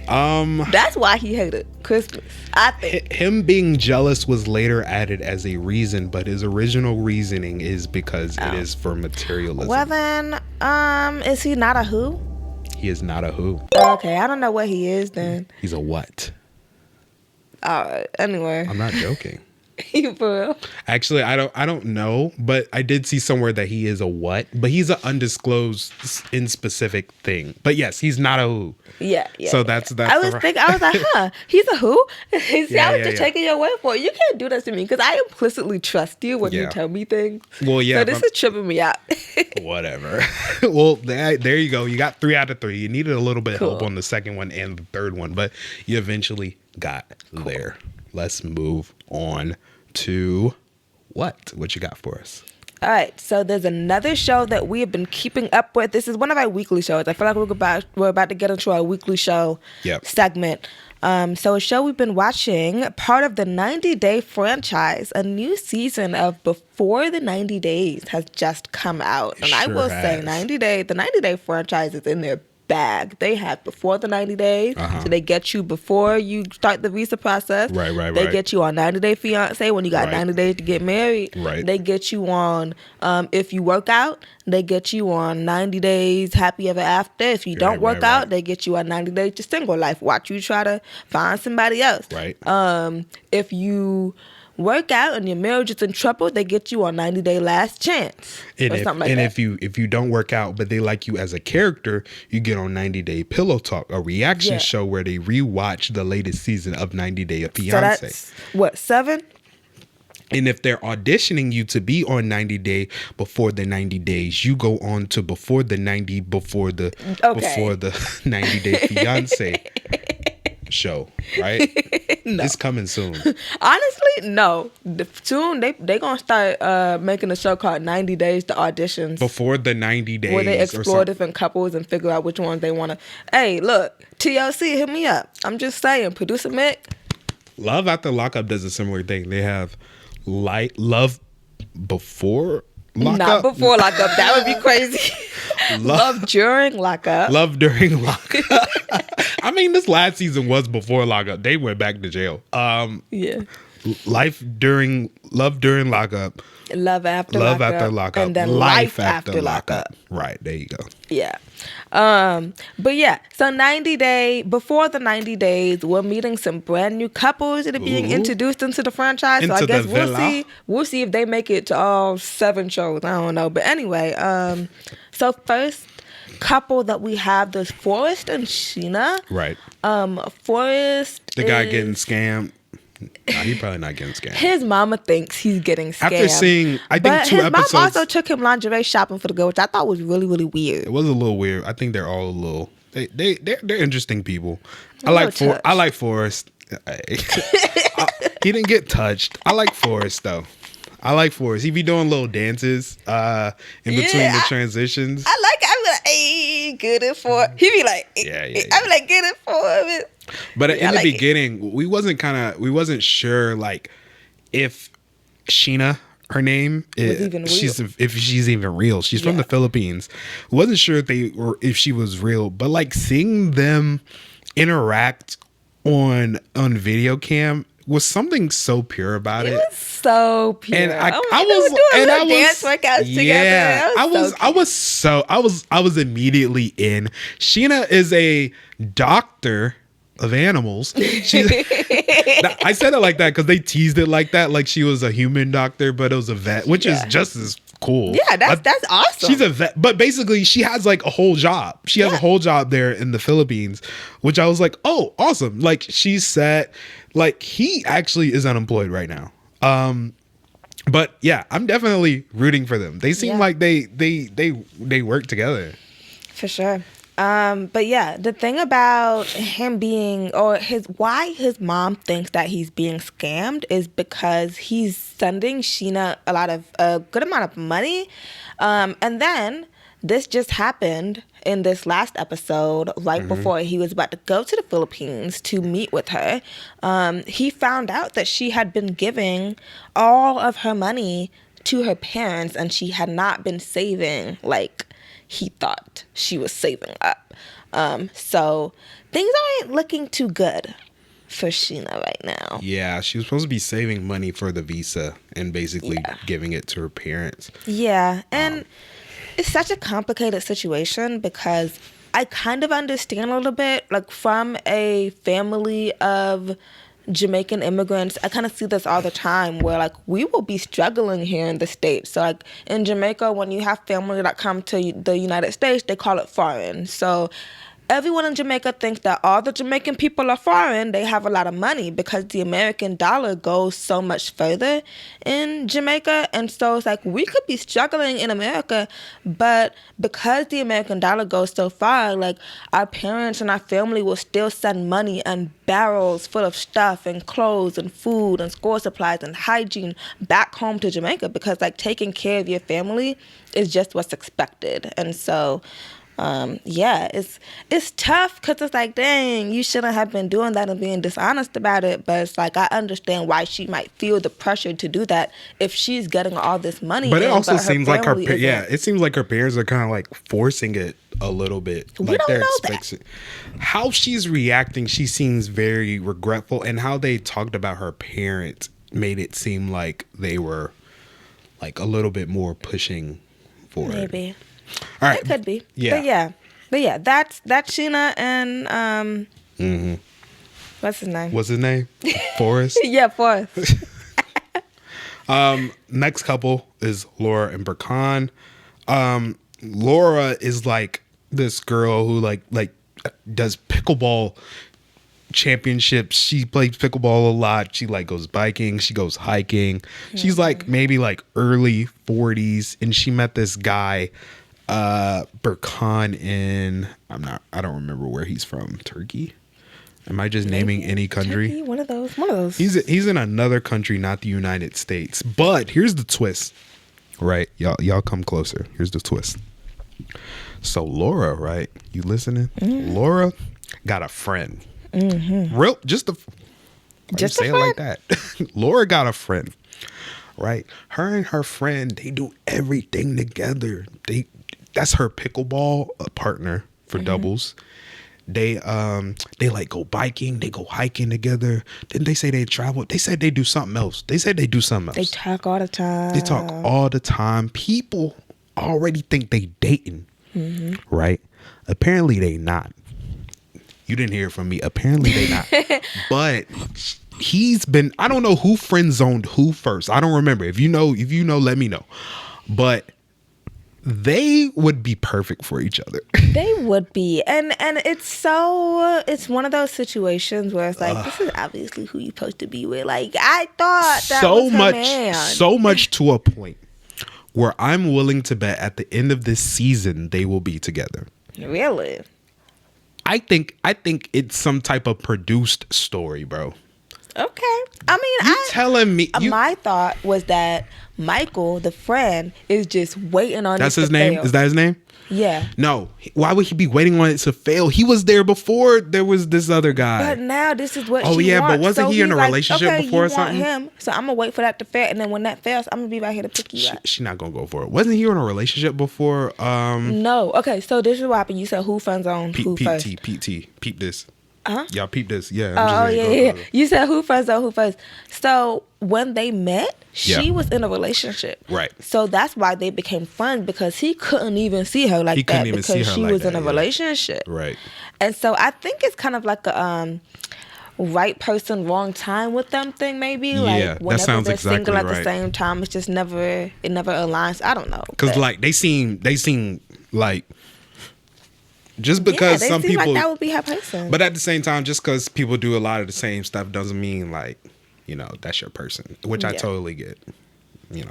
That's why he hated Christmas, I think. Him being jealous was later added as a reason, but his original reasoning is because it is for materialism. Well then, is he not a who? He is not a who. Okay, I don't know what he is then. He's a what? Alright, anyway. I'm not joking. You for real? Actually, I don't know, but I did see somewhere that he is a what, but he's an undisclosed in specific thing. But yes, he's not a who. Yeah. So that's I was like, huh? He's a who? See, I was just yeah. taking your word for it. You can't do that to me because I implicitly trust you when you tell me things. Well, yeah. So this is tripping me out. Whatever. Well, there you go. You got 3 out of 3. You needed a little bit of help on the second one and the third one, but you eventually got there. Let's move on to what you got for us. All right, so there's another show that we have been keeping up with. This is one of our weekly shows. I feel like we're about to get into our weekly show segment. So a show we've been watching, part of the 90-day franchise. A new season of Before the 90 Days has just come out. And I will say the 90-day franchise is in their bag. They have Before the 90 days, so they get you before you start the visa process. Right. They get you on 90-day fiance when you got 90 days to get married. Right. They get you on if you work out. They get you on 90 days happy ever after. If you don't work out, they get you on 90 days to single life. Watch you try to find somebody else. Right. If you work out and your marriage is in trouble, they get you on 90 Day Last Chance. And, or something like that. if you don't work out, but they like you as a character, you get on 90 Day Pillow Talk, a reaction show where they rewatch the latest season of 90 Day Fiancé. So that's, what, 7? And if they're auditioning you to be on 90 Day before the 90 days, you go on to before the 90 before the 90 Day Fiancé show, right? No. It's coming soon. Honestly, no. Soon they gonna start making a show called 90 Days to Auditions. Before the 90 days. Where they explore different couples and figure out which ones they want to. Hey, look, TLC, hit me up. I'm just saying, producer Mick. Love After Lockup does a similar thing. They have Love Before Lockup. Not before Lockup. That would be crazy. Love During Lockup. Love During Lockup. I mean, this last season was before Lockup. They went back to jail. Yeah. Love During Lockup. Love After Lockup. And then Life After Lockup. Right, there you go. Yeah. But yeah, so before the 90 days, we're meeting some brand new couples that are being introduced into the franchise. So I guess we'll see if they make it to all 7 shows. I don't know. But anyway, so first couple that we have, there's Forrest and Sheena. Right. Forrest, the guy getting scammed. No, he's probably not getting scammed. His mama thinks he's getting scammed. After seeing, I think, but 2 episodes. His mom also took him lingerie shopping for the girl, which I thought was really, really weird. It was a little weird. I think they're all a little. They're interesting people. I like Forrest. He didn't get touched. I like Forrest though. He be doing little dances in between the transitions. I like it. I be like, hey, good it for. He be like, I be like, get it for him. But in the beginning, we wasn't sure like if Sheena, her name is, if she's even real. She's from the Philippines. Wasn't sure if she was real, but like seeing them interact on video cam was something so pure about it. It was so pure. And I was dance workouts together. Yeah, I was immediately in. Sheena is a doctor of animals. I said it like that because they teased it like that, like she was a human doctor, but it was a vet, which is just as cool. Yeah, that's awesome. She's a vet, but basically she has like a whole job. She has a whole job there in the Philippines, which I was like, oh, awesome. Like she's set. Like he actually is unemployed right now. But yeah, I'm definitely rooting for them. They seem like they work together. For sure. But yeah, the thing about him being, why his mom thinks that he's being scammed is because he's sending Sheena a good amount of money. And then this just happened in this last episode, right before he was about to go to the Philippines to meet with her. He found out that she had been giving all of her money to her parents and she had not been saving like he thought she was saving up. So things aren't looking too good for Sheena right now. Yeah, she was supposed to be saving money for the visa and basically giving it to her parents. Yeah, and it's such a complicated situation because I kind of understand a little bit, like from a family of Jamaican immigrants, I kind of see this all the time where like we will be struggling here in the States. So like in Jamaica, when you have family that come to the United States, they call it foreign. So everyone in Jamaica thinks that all the Jamaican people are foreign. They have a lot of money because the American dollar goes so much further in Jamaica. And so it's like we could be struggling in America, but because the American dollar goes so far, like our parents and our family will still send money and barrels full of stuff and clothes and food and school supplies and hygiene back home to Jamaica because like taking care of your family is just what's expected. And so it's tough because it's like, dang, you shouldn't have been doing that and being dishonest about it. But it's like, I understand why she might feel the pressure to do that if she's getting all this money. But it also seems like it seems like her parents are kind of like forcing it a little bit. We like don't they're know expecting. How she's reacting, she seems very regretful, and how they talked about her parents made it seem like they were like a little bit more pushing for maybe. All right. It could be. Yeah. But yeah, that's Sheena and what's his name? What's his name? Forrest? Yeah, Forrest. Next couple is Laura and Burkan. Laura is like this girl who like does pickleball championships. She plays pickleball a lot. She like goes biking. She goes hiking. She's like maybe like early 40s, and she met this guy, Burkan, in I don't remember where he's from. Turkey? Am I just naming any country? Turkey, one of those. He's in another country, not the United States. But here's the twist, right? Y'all come closer. Here's the twist. So Laura, right? You listening? Laura got a friend. Just a friend like that. Laura got a friend, right? Her and her friend, they do everything together. That's her pickleball partner for doubles. They like go biking, they go hiking together. Didn't they say they travel? They said they do something else. They talk all the time. They talk all the time. People already think they dating, right? Apparently they not. You didn't hear it from me. Apparently they not. But I don't know who friend zoned who first. I don't remember. If you know, let me know. But they would be perfect for each other. They would be. And it's one of those situations where it's like, this is obviously who you're supposed to be with. Like, I thought that was her man. So much to a point where I'm willing to bet at the end of this season they will be together. Really? I think it's some type of produced story, bro. Okay. I mean, telling me my thought was that Michael, the friend, is just waiting on that's his name? fail. Is that his name? Yeah. No. Why would he be waiting on it to fail? He was there before there was this other guy. But now this is what she wants. But wasn't he in a he's relationship okay, before or you want something? him, so I'm going to wait for that to fail. And then when that fails, I'm going to be right here to pick you up. She's not going to go for it. Wasn't he in a relationship before? No. Okay, so this is what happened. You said who friends on who first? Peep this. Uh-huh. Y'all peep this. Yeah. Oh, yeah. You said who friends on who first. So when they met, she was in a relationship. Right. So that's why they became friends, because he couldn't even see her like that because she was in a relationship. Right. And so I think it's kind of like a right person, wrong time with them thing, maybe. Yeah, like whenever that sounds they're exactly single at right. the same time, it's just never aligns. I don't know. Because like they seem like, just because some people like that would be her person. But at the same time, just because people do a lot of the same stuff doesn't mean like, that's your person, which I totally get. Yeah.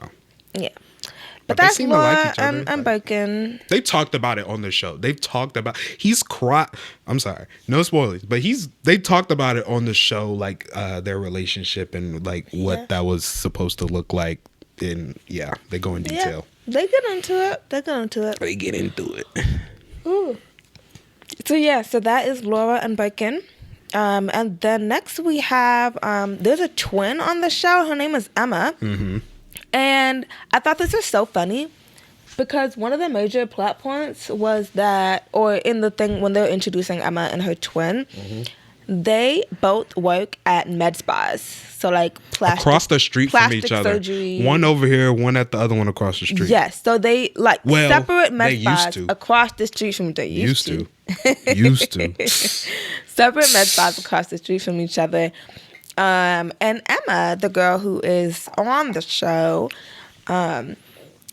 But they that's seem to Laura like each other. and Birkin. They talked about it on the show. They've talked about he's cried. I'm sorry, no spoilers, but they talked about it on the show, like their relationship and like what that was supposed to look like. And they go in detail. They get into it. They get into it. Ooh. So that is Laura and Birkin. And then next we have there's a twin on the show. Her name is Emma. Mm-hmm. And I thought this was so funny because one of the major plot points was that, or in the thing when they were introducing Emma and her twin, they both work at med spas. So like across the street from each other. Surgery. One over here, one at the other one across the street. Yes. So they separate med they spas used to. across the street from each other. Used to. Separate med spas across the street from each other. And Emma, the girl who is on the show,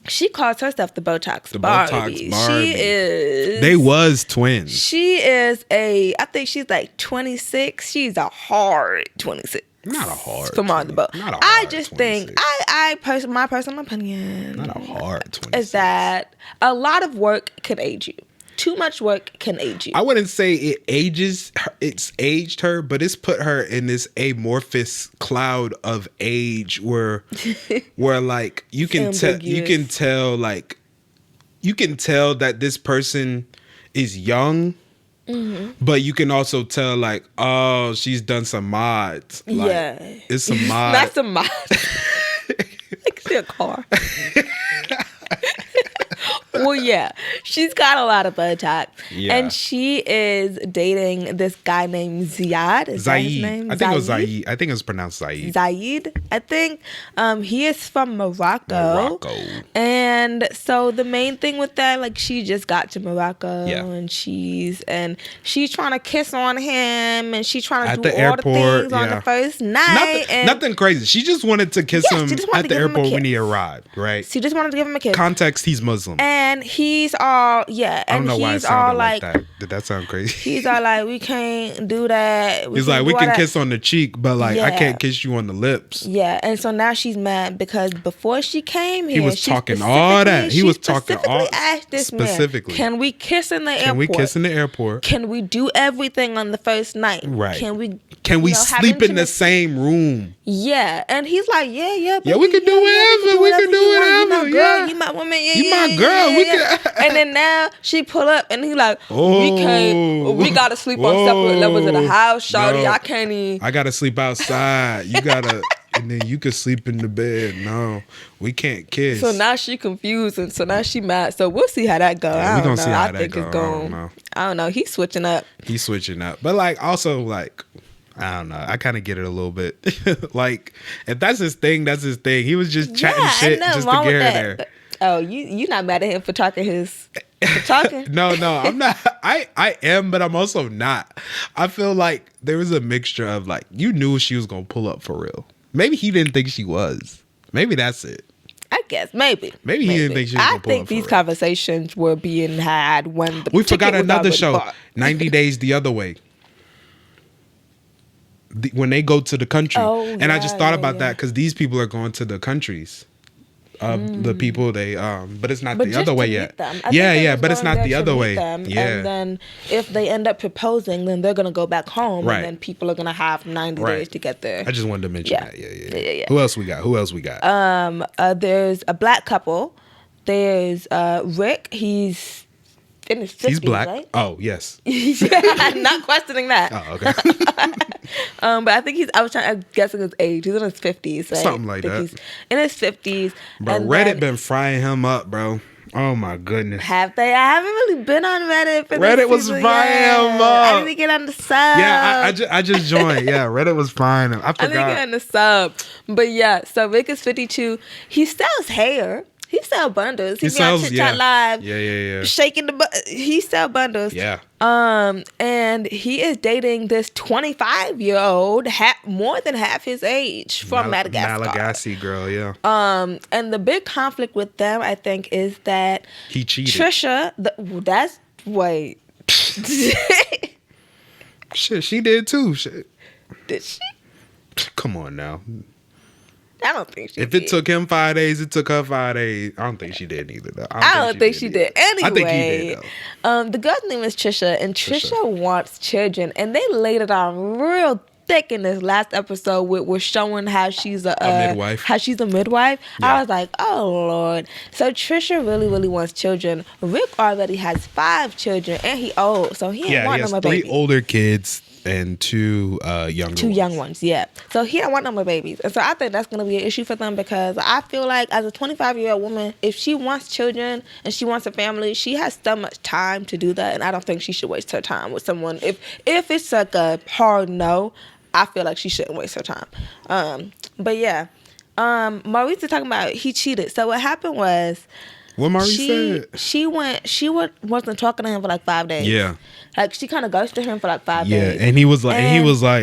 she calls herself the Botox Barbie. She is. They was twins. She is I think she's like 26. She's a hard 26. Not a hard. Come on, the boat. Not a hard I just 26. think, my personal opinion, Not a hard 26. is that a lot of work can age you. Too much work can age you. I wouldn't say it ages her, it's aged her, but it's put her in this amorphous cloud of age where like you can tell that this person is young. Mm-hmm. But you can also tell like, oh, she's done some mods. Like, it's some mods. Not some mods. Like see a car. Well, yeah, she's got a lot of Botox, Yeah. and she is dating this guy named Ziad. Is that his Zaid. name? I think it was Zaid. I think it's pronounced Zaid. Zaid, I think. He is from Morocco. And so the main thing with that, like, she just got to Morocco, and she's trying to kiss on him, and she's trying to do all the things on the first night. Nothing crazy. She just wanted to kiss him at the airport when he arrived, right? She just wanted to give him a kiss. Context, he's Muslim. And he's all, I don't know why it sounded like that. Did that sound crazy? He's all like, we can't do that. He's like, we can kiss on the cheek, but like, I can't kiss you on the lips. Yeah, and so now she's mad because before she came here, he was talking all that. He was talking all asked this specifically. Man, can we kiss in the airport? Can we kiss in the airport? Can we do everything on the first night? Right. Can we sleep in the same room? Yeah, and he's like, yeah, we can do whatever. We can do whatever. Girl, you my woman. You my girl. We can. And then now she pull up and he like, we gotta sleep on separate levels of the house, shawty. No. I can't even. I gotta sleep outside. You gotta. And then you can sleep in the bed. No, we can't kiss. So now she confused, and so now she mad. So we'll see how that goes. Yeah, I don't know. I think it's going. I don't know. He's switching up. But like, also like, I don't know. I kind of get it a little bit. Like, if that's his thing, that's his thing. He was just chatting shit just to get her there. Oh, you not mad at him for talking No, I'm not. I am, but I'm also not. I feel like there was a mixture of like, you knew she was gonna pull up for real. Maybe he didn't think she was. Maybe that's it. I guess maybe he didn't think she was gonna pull up. I think these conversations were being had when we forgot another show, 90 Days the Other Way. When they go to the country, and I just thought about that because these people are going to the countries. The people but it's not the other way yet. Yeah, but it's not the other way. Yeah. And then if they end up proposing, then they're gonna go back home, and then people are gonna have 90 days to get there. I just wanted to mention that. Yeah. Who else we got? There's a black couple. There's Rick. He's in his 50s, he's black, right? Oh, yes. I'm not questioning that. Oh, okay. But I think I'm guessing his age. He's in his 50s. Right? Something like that. He's in his 50s. Bro, Reddit been frying him up, bro. Oh, my goodness. Have they? I haven't really been on Reddit. Reddit was frying him up. I need to get on the sub. Yeah, I just joined. Yeah, Reddit was frying him. I forgot. I need to get on the sub. But yeah, so Rick is 52. He sells hair. He sell bundles. He be on Chit Chat Live. Yeah. Shaking he sell bundles. Yeah. And he is dating this 25-year-old, more than half his age, from Madagascar. Malagasy girl, yeah. And the big conflict with them, I think, is that he cheated. Trisha, wait. Shit, she did too. Shit. Did she? Come on now. I don't think she did. If it took him 5 days, it took her 5 days. I don't think she did either, though. I don't think she did. Anyway, I think he did, though. The girl's name is Trisha, and Trisha wants children, and they laid it on real thick in this last episode with showing how she's a midwife. How she's a midwife. Yeah. I was like, oh Lord. So Trisha really, really wants children. Rick already has 5 children, and he old, so he ain't want no more babies. 3 older kids and 2 young ones, yeah. So he don't want no more babies. And so I think that's going to be an issue for them, because I feel like as a 25-year-old woman, if she wants children and she wants a family, she has so much time to do that, and I don't think she should waste her time with someone. If it's like a hard no, I feel like she shouldn't waste her time. But yeah, Maurice is talking about he cheated. So what happened was, what Maurice said? She wasn't talking to him for like 5 days. Yeah. Like, she kind of ghosted him for like 5 days. Yeah, and he was like,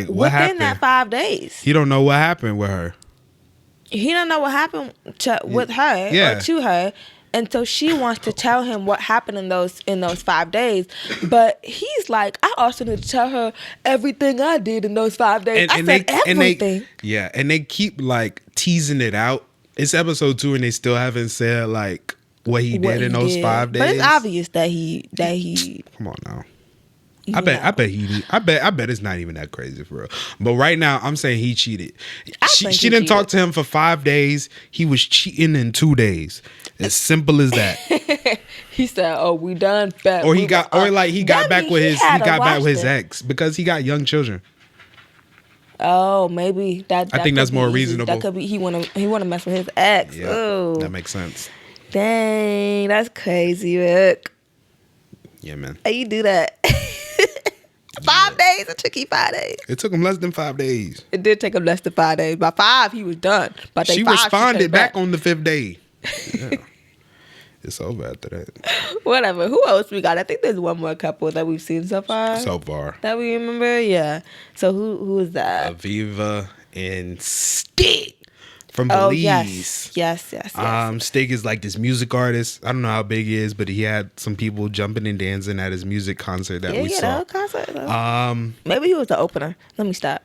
what happened? Within that 5 days. He don't know what happened with her. He don't know what happened with her or to her. And so she wants to tell him what happened in those 5 days. But he's like, I also need to tell her everything I did in those 5 days. I said everything. And they keep like teasing it out. It's episode 2 and they still haven't said like what he did in those 5 days. But it's obvious that he Come on now. I bet it's not even that crazy for real. But right now, I'm saying he cheated. She didn't talk to him for 5 days. He was cheating in 2 days. As simple as that. He said, "Oh, we done." He got back with his ex because he got young children. Oh, maybe that. I think that's more reasonable. That could be he wanna mess with his ex. Yeah, that makes sense. Dang, that's crazy, Rick. Yeah, man. How you do that? 5 days? It took you 5 days. It took him less than 5 days. It did take him less than 5 days. By 5, he was done. By day She 5, responded came back on the 5th day. Yeah. It's over after that. Whatever. Who else we got? I think there's one more couple that we've seen so far. So far. That we remember? Yeah. So who is that? Aviva and Stig from Oh, Belize. yes. Stig is like this music artist. I don't know how big he is, but he had some people jumping and dancing at his music concert that we the saw. whole concert. Maybe he was the opener. Let me stop.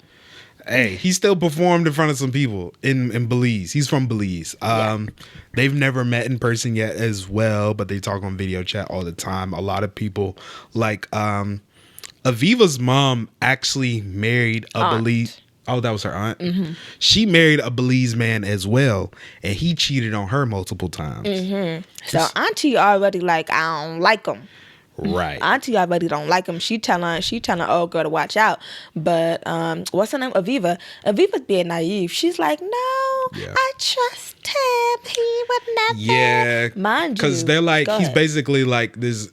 Hey, he still performed in front of some people in Belize. He's from Belize. They've never met in person yet as well, but they talk on video chat all the time. A lot of people like Aviva's mom actually married a Belize. Oh, that was her aunt. Mm-hmm. She married a Belize man as well, and he cheated on her multiple times. Mm-hmm. So Auntie already like, I don't like him. Right. Auntie already don't like him. She telling old girl to watch out. But what's her name? Aviva. Aviva's being naive. She's like, no, I trust him. He would never. Yeah. Mind you. Because they're like, Go he's ahead. basically like these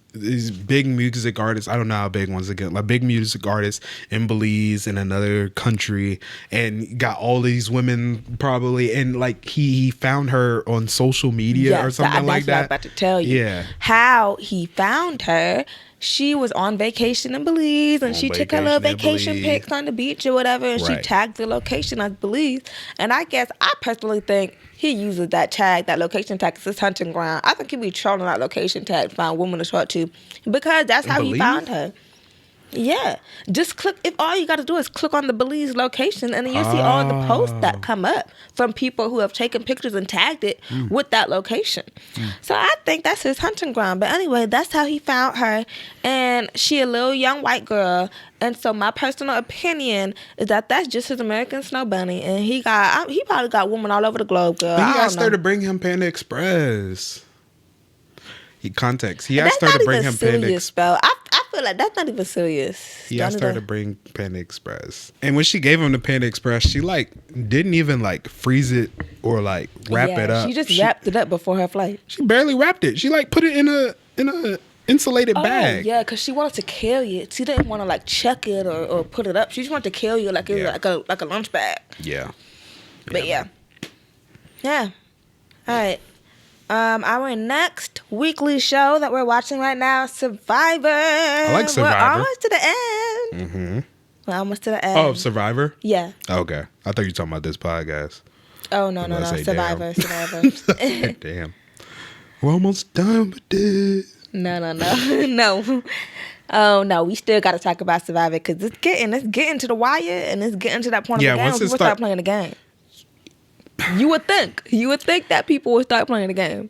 big music artists. I don't know how big, once again, like big music artists in Belize, in another country, and got all these women probably. And like he found her on social media or something like that. That's what I was about to tell you. Yeah. How he found her. She was on vacation in Belize, and she took her little vacation pics on the beach or whatever, and she tagged the location as Belize. And I personally think he uses that location tag, as his hunting ground. I think he be trolling that location tag to find women to talk to, because that's how he found her. Yeah. Just click, if all you got to do is click on the Belize location, and then you see all the posts that come up from people who have taken pictures and tagged it with that location. So I think that's his hunting ground. But anyway, that's how he found her. And she a little young white girl. And so my personal opinion is that that's just his American Snow Bunny. And he probably got women all over the globe, girl. He asked her to bring him Panda Express. He asked her to bring him Panda Express. I feel like that's not even serious. He asked her to bring Panda Express. And when she gave him the Panda Express, she like didn't even like freeze it or like wrap it up. She just wrapped it up before her flight. She barely wrapped it. She like put it in a insulated bag. Yeah, because she wanted to carry it. She didn't want to like chuck it or put it up. She just wanted to carry it like it was like a lunch bag. Yeah. But yeah. All right. Our next weekly show that we're watching right now, Survivor. I like Survivor. We're almost to the end. Mm-hmm. We're almost to the end. Oh, Survivor? Yeah. Okay. I thought you were talking about this podcast. Oh, no. Survivor. Damn. We're almost done with this. No. No. Oh, no. We still got to talk about Survivor, because it's getting to the wire, and it's getting to that point of the game where people start playing the game. You would think that people would start playing the game.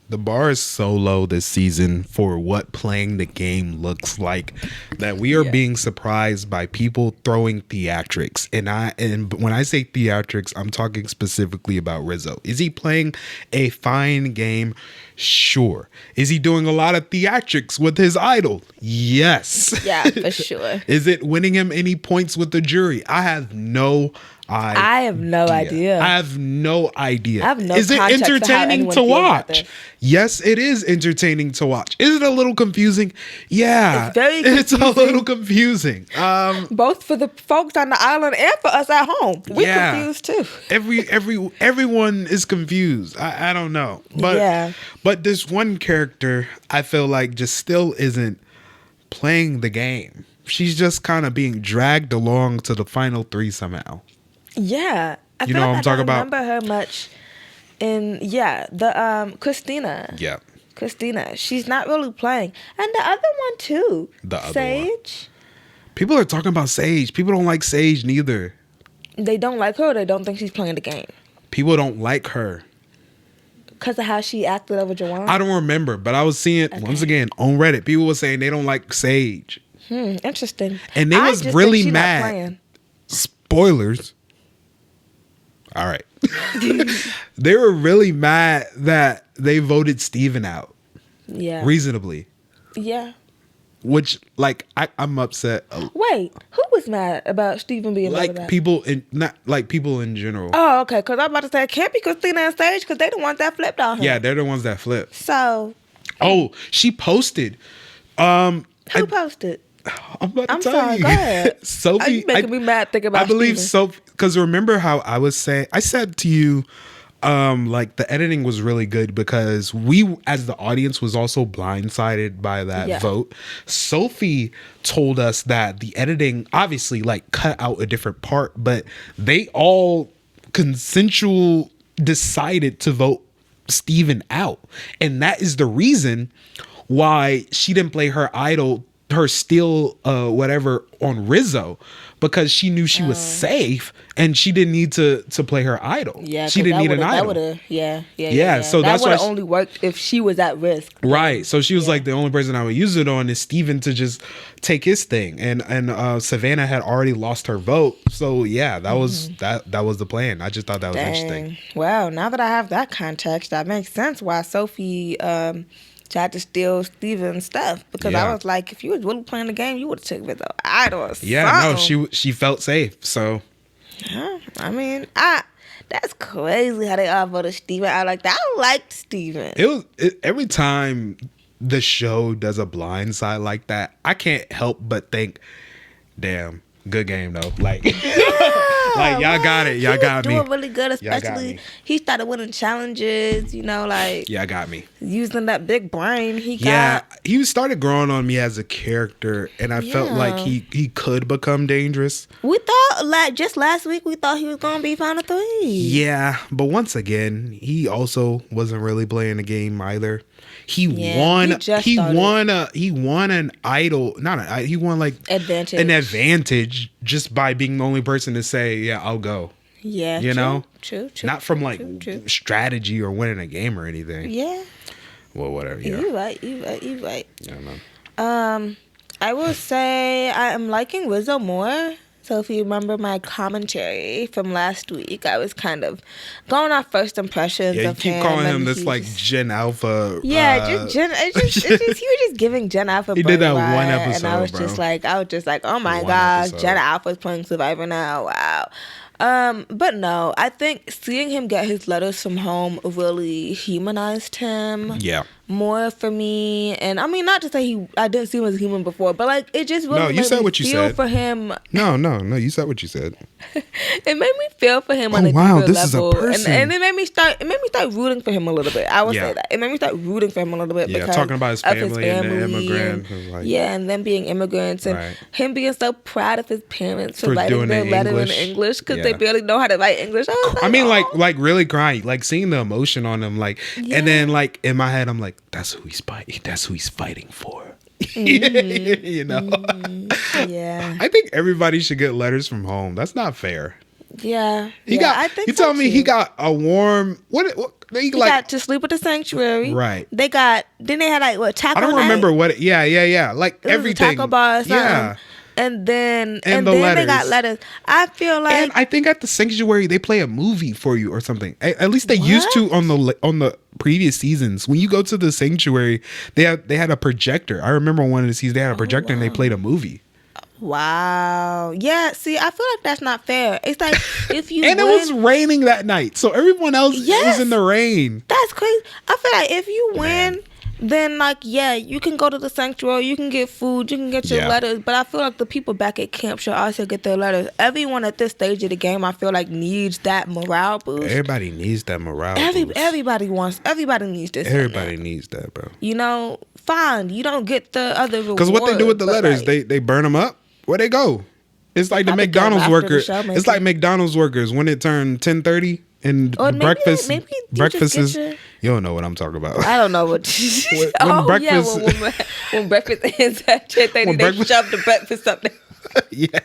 The bar is so low this season for what playing the game looks like that we are being surprised by people throwing theatrics. And when I say theatrics, I'm talking specifically about Rizzo. Is he playing a fine game? Sure. Is he doing a lot of theatrics with his idol? Yes. Yeah, for sure. Is it winning him any points with the jury? I have no idea. I have no idea. I have no idea. I have no Is it context entertaining to watch? Yes, it is entertaining to watch. Is it a little confusing? Yeah. It's very confusing. It's a little confusing. Both for the folks on the island and for us at home. We're confused too. Everyone is confused. I don't know. But this one character, I feel like just still isn't playing the game. She's just kind of being dragged along to the final 3 somehow. Yeah. I know what I'm talking about? I don't remember her much in, the Christina. Yeah. Christina. She's not really playing. And the other one too. Sage. People are talking about Sage. People don't like Sage neither. They don't like her, or they don't think she's playing the game? People don't like her. Because of how she acted over Juwan? I don't remember, but I was seeing, once again, on Reddit, people were saying they don't like Sage. Interesting. And they was really mad. Spoilers. All right. They were really mad that they voted Steven out. Yeah. Reasonably. Yeah. which like I'm upset. Wait, who was mad about Steven being mad Like about? people in general. Oh, okay. Because I'm about to say it can't be Christina and Sage because they the ones that flipped on her. Yeah, they're the ones that flip. So Oh, she posted. who posted? I'm about to I'm tell sorry. you. Go ahead. Sophie, You making me mad thinking about. I believe Steven. Sophie, because remember how I said to you, like the editing was really good because we, as the audience, was also blindsided by that vote. Sophie told us that the editing obviously like cut out a different part, but they all consensual decided to vote Steven out, and that is the reason why she didn't play her still whatever on Rizzo, because she knew she was safe and she didn't need to play her idol. Yeah, she didn't need an idol. Yeah. So that that's would why have only worked if she was at risk. Right. So she was like, the only person I would use it on is Steven to just take his thing. And Savannah had already lost her vote. So yeah, that was that was the plan. I just thought that was interesting. Well, now that I have that context, that makes sense why Sophie tried to steal Steven's stuff. Because I was like, if you was really playing the game, you would have took Rizzo idol or something. Yeah, no, she felt safe. So yeah, I mean, that's crazy how they all voted Steven out like that. I liked Steven. Every time the show does a blind side like that, I can't help but think, damn, good game though. Like, like y'all got it. Y'all got me. Doing really good, especially he started winning challenges. You know, like y'all got me. Using that big brain he got. Yeah, he started growing on me as a character, and I felt like he could become dangerous. We thought like just last week we thought he was gonna be Final 3. Yeah, but once again, he also wasn't really playing the game either. He won an idol, he won like an advantage just by being the only person to say, yeah, I'll go. Yeah, you know, true. Not from like strategy or winning a game or anything. Yeah. Well, whatever. Yeah. You right. Yeah, man. I will say I am liking Rizzo more. So if you remember my commentary from last week, I was kind of going off first impressions of him. Yeah, you keep calling him this like Gen Alpha. Yeah, just Gen. He was just giving Gen Alpha. He did that one episode, and I was just like, oh my gosh, Gen Alpha's playing Survivor now. Wow. But no, I think seeing him get his letters from home really humanized him. Yeah. More for me, and I mean, not to say I didn't see him as a human before, but like it just really made me feel for him. No, you said what you said. It made me feel for him on a deeper level, and it made me start rooting for him a little bit. I would say that it made me start rooting for him a little bit because talking about his family and the immigrant, and them being immigrants and him being so proud of his parents for writing their letter in English because they barely know how to write English. I mean, like really crying, like seeing the emotion on him, like, and then like in my head, I'm like, that's who he's fighting. That's who he's fighting for. You know. Yeah. I think everybody should get letters from home. That's not fair. Yeah. I think you tell me he got a warm. What he got to sleep at the sanctuary. Right. They had like taco. I don't remember what. Yeah. Like it everything. Taco bar or something. Yeah. And then they got letters. I feel like, and I think at the sanctuary they play a movie for you or something. At least they used to on the previous seasons. When you go to the sanctuary, they had a projector. I remember one of the seasons they had a projector and they played a movie. Wow. Yeah. See, I feel like that's not fair. It's like if you and it was raining that night, so everyone else was in the rain. That's crazy. I feel like if you win. Then, like, you can go to the sanctuary, you can get food, you can get your letters, but I feel like the people back at camp should also get their letters. Everyone at this stage of the game, I feel like, needs that morale boost. Everybody needs that morale boost. Everybody needs this. Everybody needs that, bro. You know, fine, you don't get the other rewards. Because what they do with the letters, like, they burn them up. Where they go? It's like the McDonald's workers. It's like McDonald's workers when it turned 10:30. And breakfast is you don't know what I'm talking about. I don't know what when breakfast ends at 10:30, they shove the breakfast up there. Yeah,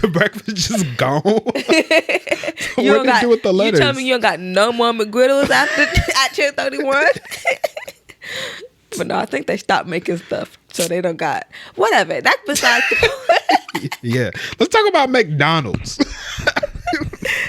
the breakfast just gone. So what they do with the letters? You tell me you don't got no more McGriddles after at 10:31? But no, I think they stopped making stuff, so they don't got whatever. That's besides the point. Yeah, let's talk about McDonald's.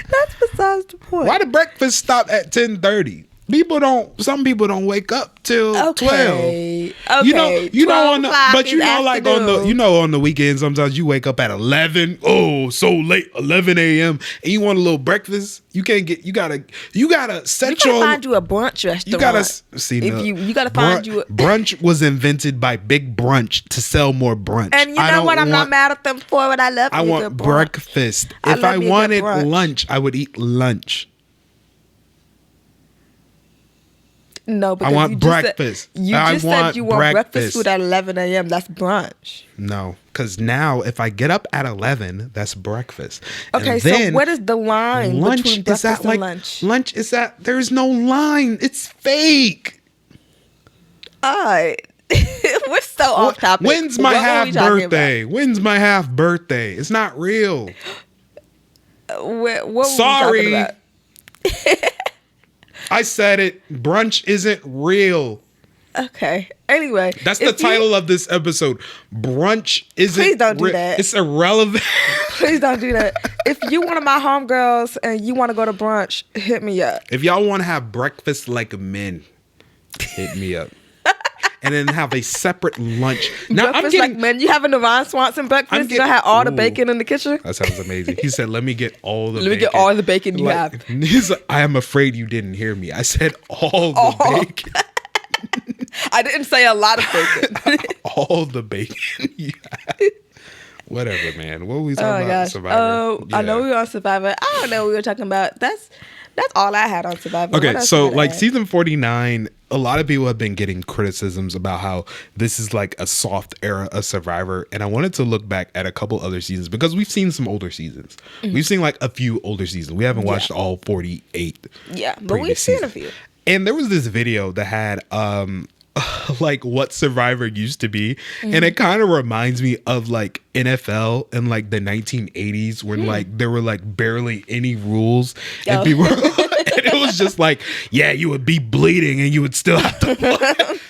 That's besides the point. Why did breakfast stop at 10:30? Some people don't wake up till 12. Okay. You know, on the, 12 but you know, o'clock like afternoon. on the weekends, sometimes you wake up at 11. Oh, so late, 11 a.m. and you want a little breakfast. You can't get. You gotta set You your. gotta find you a brunch restaurant. You gotta see. If you gotta find you. Brunch was invented by Big Brunch to sell more brunch. And you know what? I'm not mad at them for it. I love. I want breakfast. If I wanted lunch, I would eat lunch. No, because I want breakfast. You just said you want breakfast food at 11 a.m. That's brunch. No, because now if I get up at 11, that's breakfast. Okay, and so what is the line between breakfast and lunch? Lunch is that there's no line. It's fake. All right. We're so off topic. When's my half birthday? When's my half birthday? It's not real. What were Sorry. we talking about? I said it. Brunch isn't real. Okay. Anyway. That's the title of this episode. Brunch isn't Please don't do that. It's irrelevant. Please don't do that. If you one of my homegirls and you want to go to brunch, hit me up. If y'all want to have breakfast like men, hit me up. And then have a separate lunch. Now Breakfast like men. You having the Ron Swanson breakfast? You don't have all the bacon in the kitchen? That sounds amazing. He said, let me get all the bacon. Let me get all the bacon you have. He's like, I am afraid you didn't hear me. I said all the bacon. I didn't say a lot of bacon. All the bacon you have. Whatever, man. What were we talking about? Survivor. Oh, I know we were on Survivor. I don't know what we were talking about. That's all I had on Survivor. Okay, so like season 49, a lot of people have been getting criticisms about how this is like a soft era of Survivor. And I wanted to look back at a couple other seasons because we've seen some older seasons. Mm-hmm. We've seen like a few older seasons. We haven't watched all 48. Yeah, but we've seen a few. And there was this video that had like what Survivor used to be. And it kind of reminds me of like NFL in like the 1980s when like there were like barely any rules and people and it was just like, yeah, you would be bleeding and you would still have to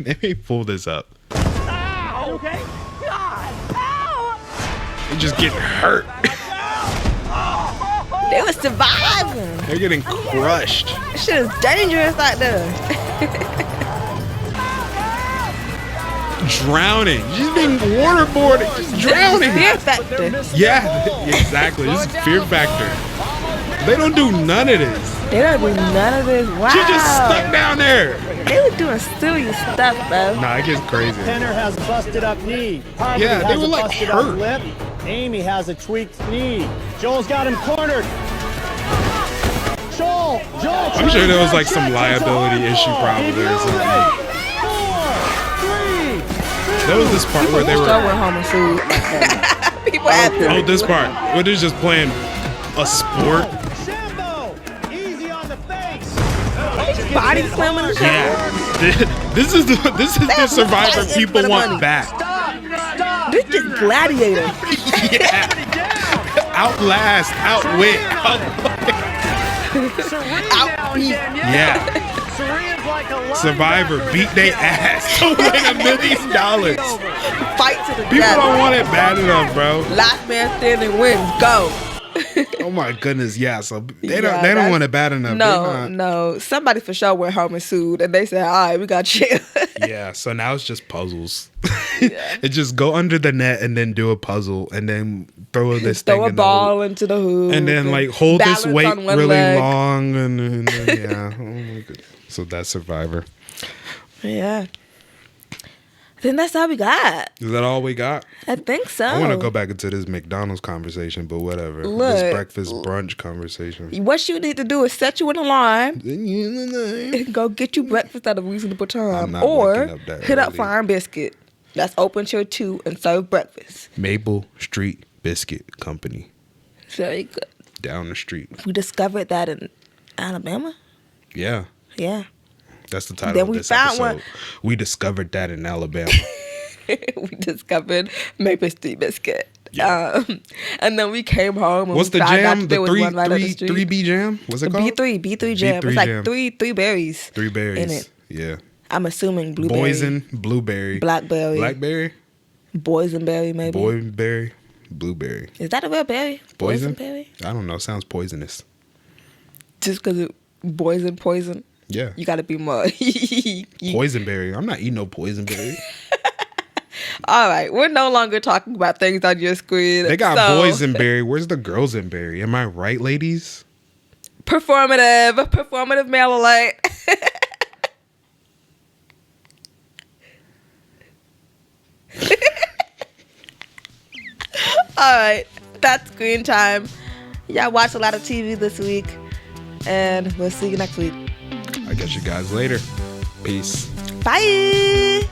Let me pull this up. Ow! Okay? God! Ow! They just get hurt. They were surviving. They're getting crushed. This shit is dangerous out there. Drowning. She's being waterboarded. Just drowning. Fear factor. Yeah, exactly. This is fear factor. They don't do none of this. They don't do none of this. Wow. She's just stuck down there. They were doing silly stuff, bro. Nah, it gets crazy. Tanner has a busted up knee. Harvey Yeah, they has were a like busted hurt. up lip. Amy has a tweaked knee. Joel's got him cornered. Joel. I'm sure there was like some liability issue probably or something. There was this part where they were. Still went home and food. People have Oh, this part where they're just playing a sport. Easy on the face. body slamming the show. Yeah, this is the Survivor people want back. This is Gladiator. Yeah, outlast, outwit, Outbeat. yeah. Survivor beat they ass to win $1 million. Fight to the People death. don't want it bad enough, bro. Last man standing wins. Go. Oh my goodness, yeah. So they don't want it bad enough. No. Somebody for sure went home and sued, and they said, "All right, we got you." Yeah. So now it's just puzzles. It just go under the net and then do a puzzle and then throw this thing. Throw a ball into the hoop, and then like hold this weight really leg. long, and then yeah. Oh my goodness. So that's Survivor. Yeah. I think that's all we got. Is that all we got? I think so. I want to go back into this McDonald's conversation, but whatever. Look, this breakfast brunch conversation. What you need to do is set you an alarm and go get you breakfast at a reasonable time. Or hit up Farm Biscuit. That's open till 2 and serve breakfast. Maple Street Biscuit Company. Very good. Down the street. We discovered that in Alabama. Yeah. Yeah. That's the title Then of we this found episode. one. We discovered that in Alabama. We discovered Maple Street Biscuit. Yeah. And then we came home and What's the we found jam? out there The was one right up the street. 3B jam? What's it called? B3 jam. B3 It's like jam. three berries. 3 berries. In it. Yeah. I'm assuming blueberry. Boysen, blueberry. Blackberry. Blackberry? Boysenberry, maybe. Boyberry, blueberry. Is that a real berry? Poison? Boysenberry? I don't know. Sounds poisonous. Just because it Poison. Yeah. You gotta be more. Poisonberry. I'm not eating no poisonberry. All right, we're no longer talking about things on your screen. They got boys in berry. Where's the girls in berry? Am I right, ladies? Performative male alert. All right, that's screen time. Y'all watched a lot of TV this week, and we'll see you next week. I'll catch you guys later. Peace. Bye.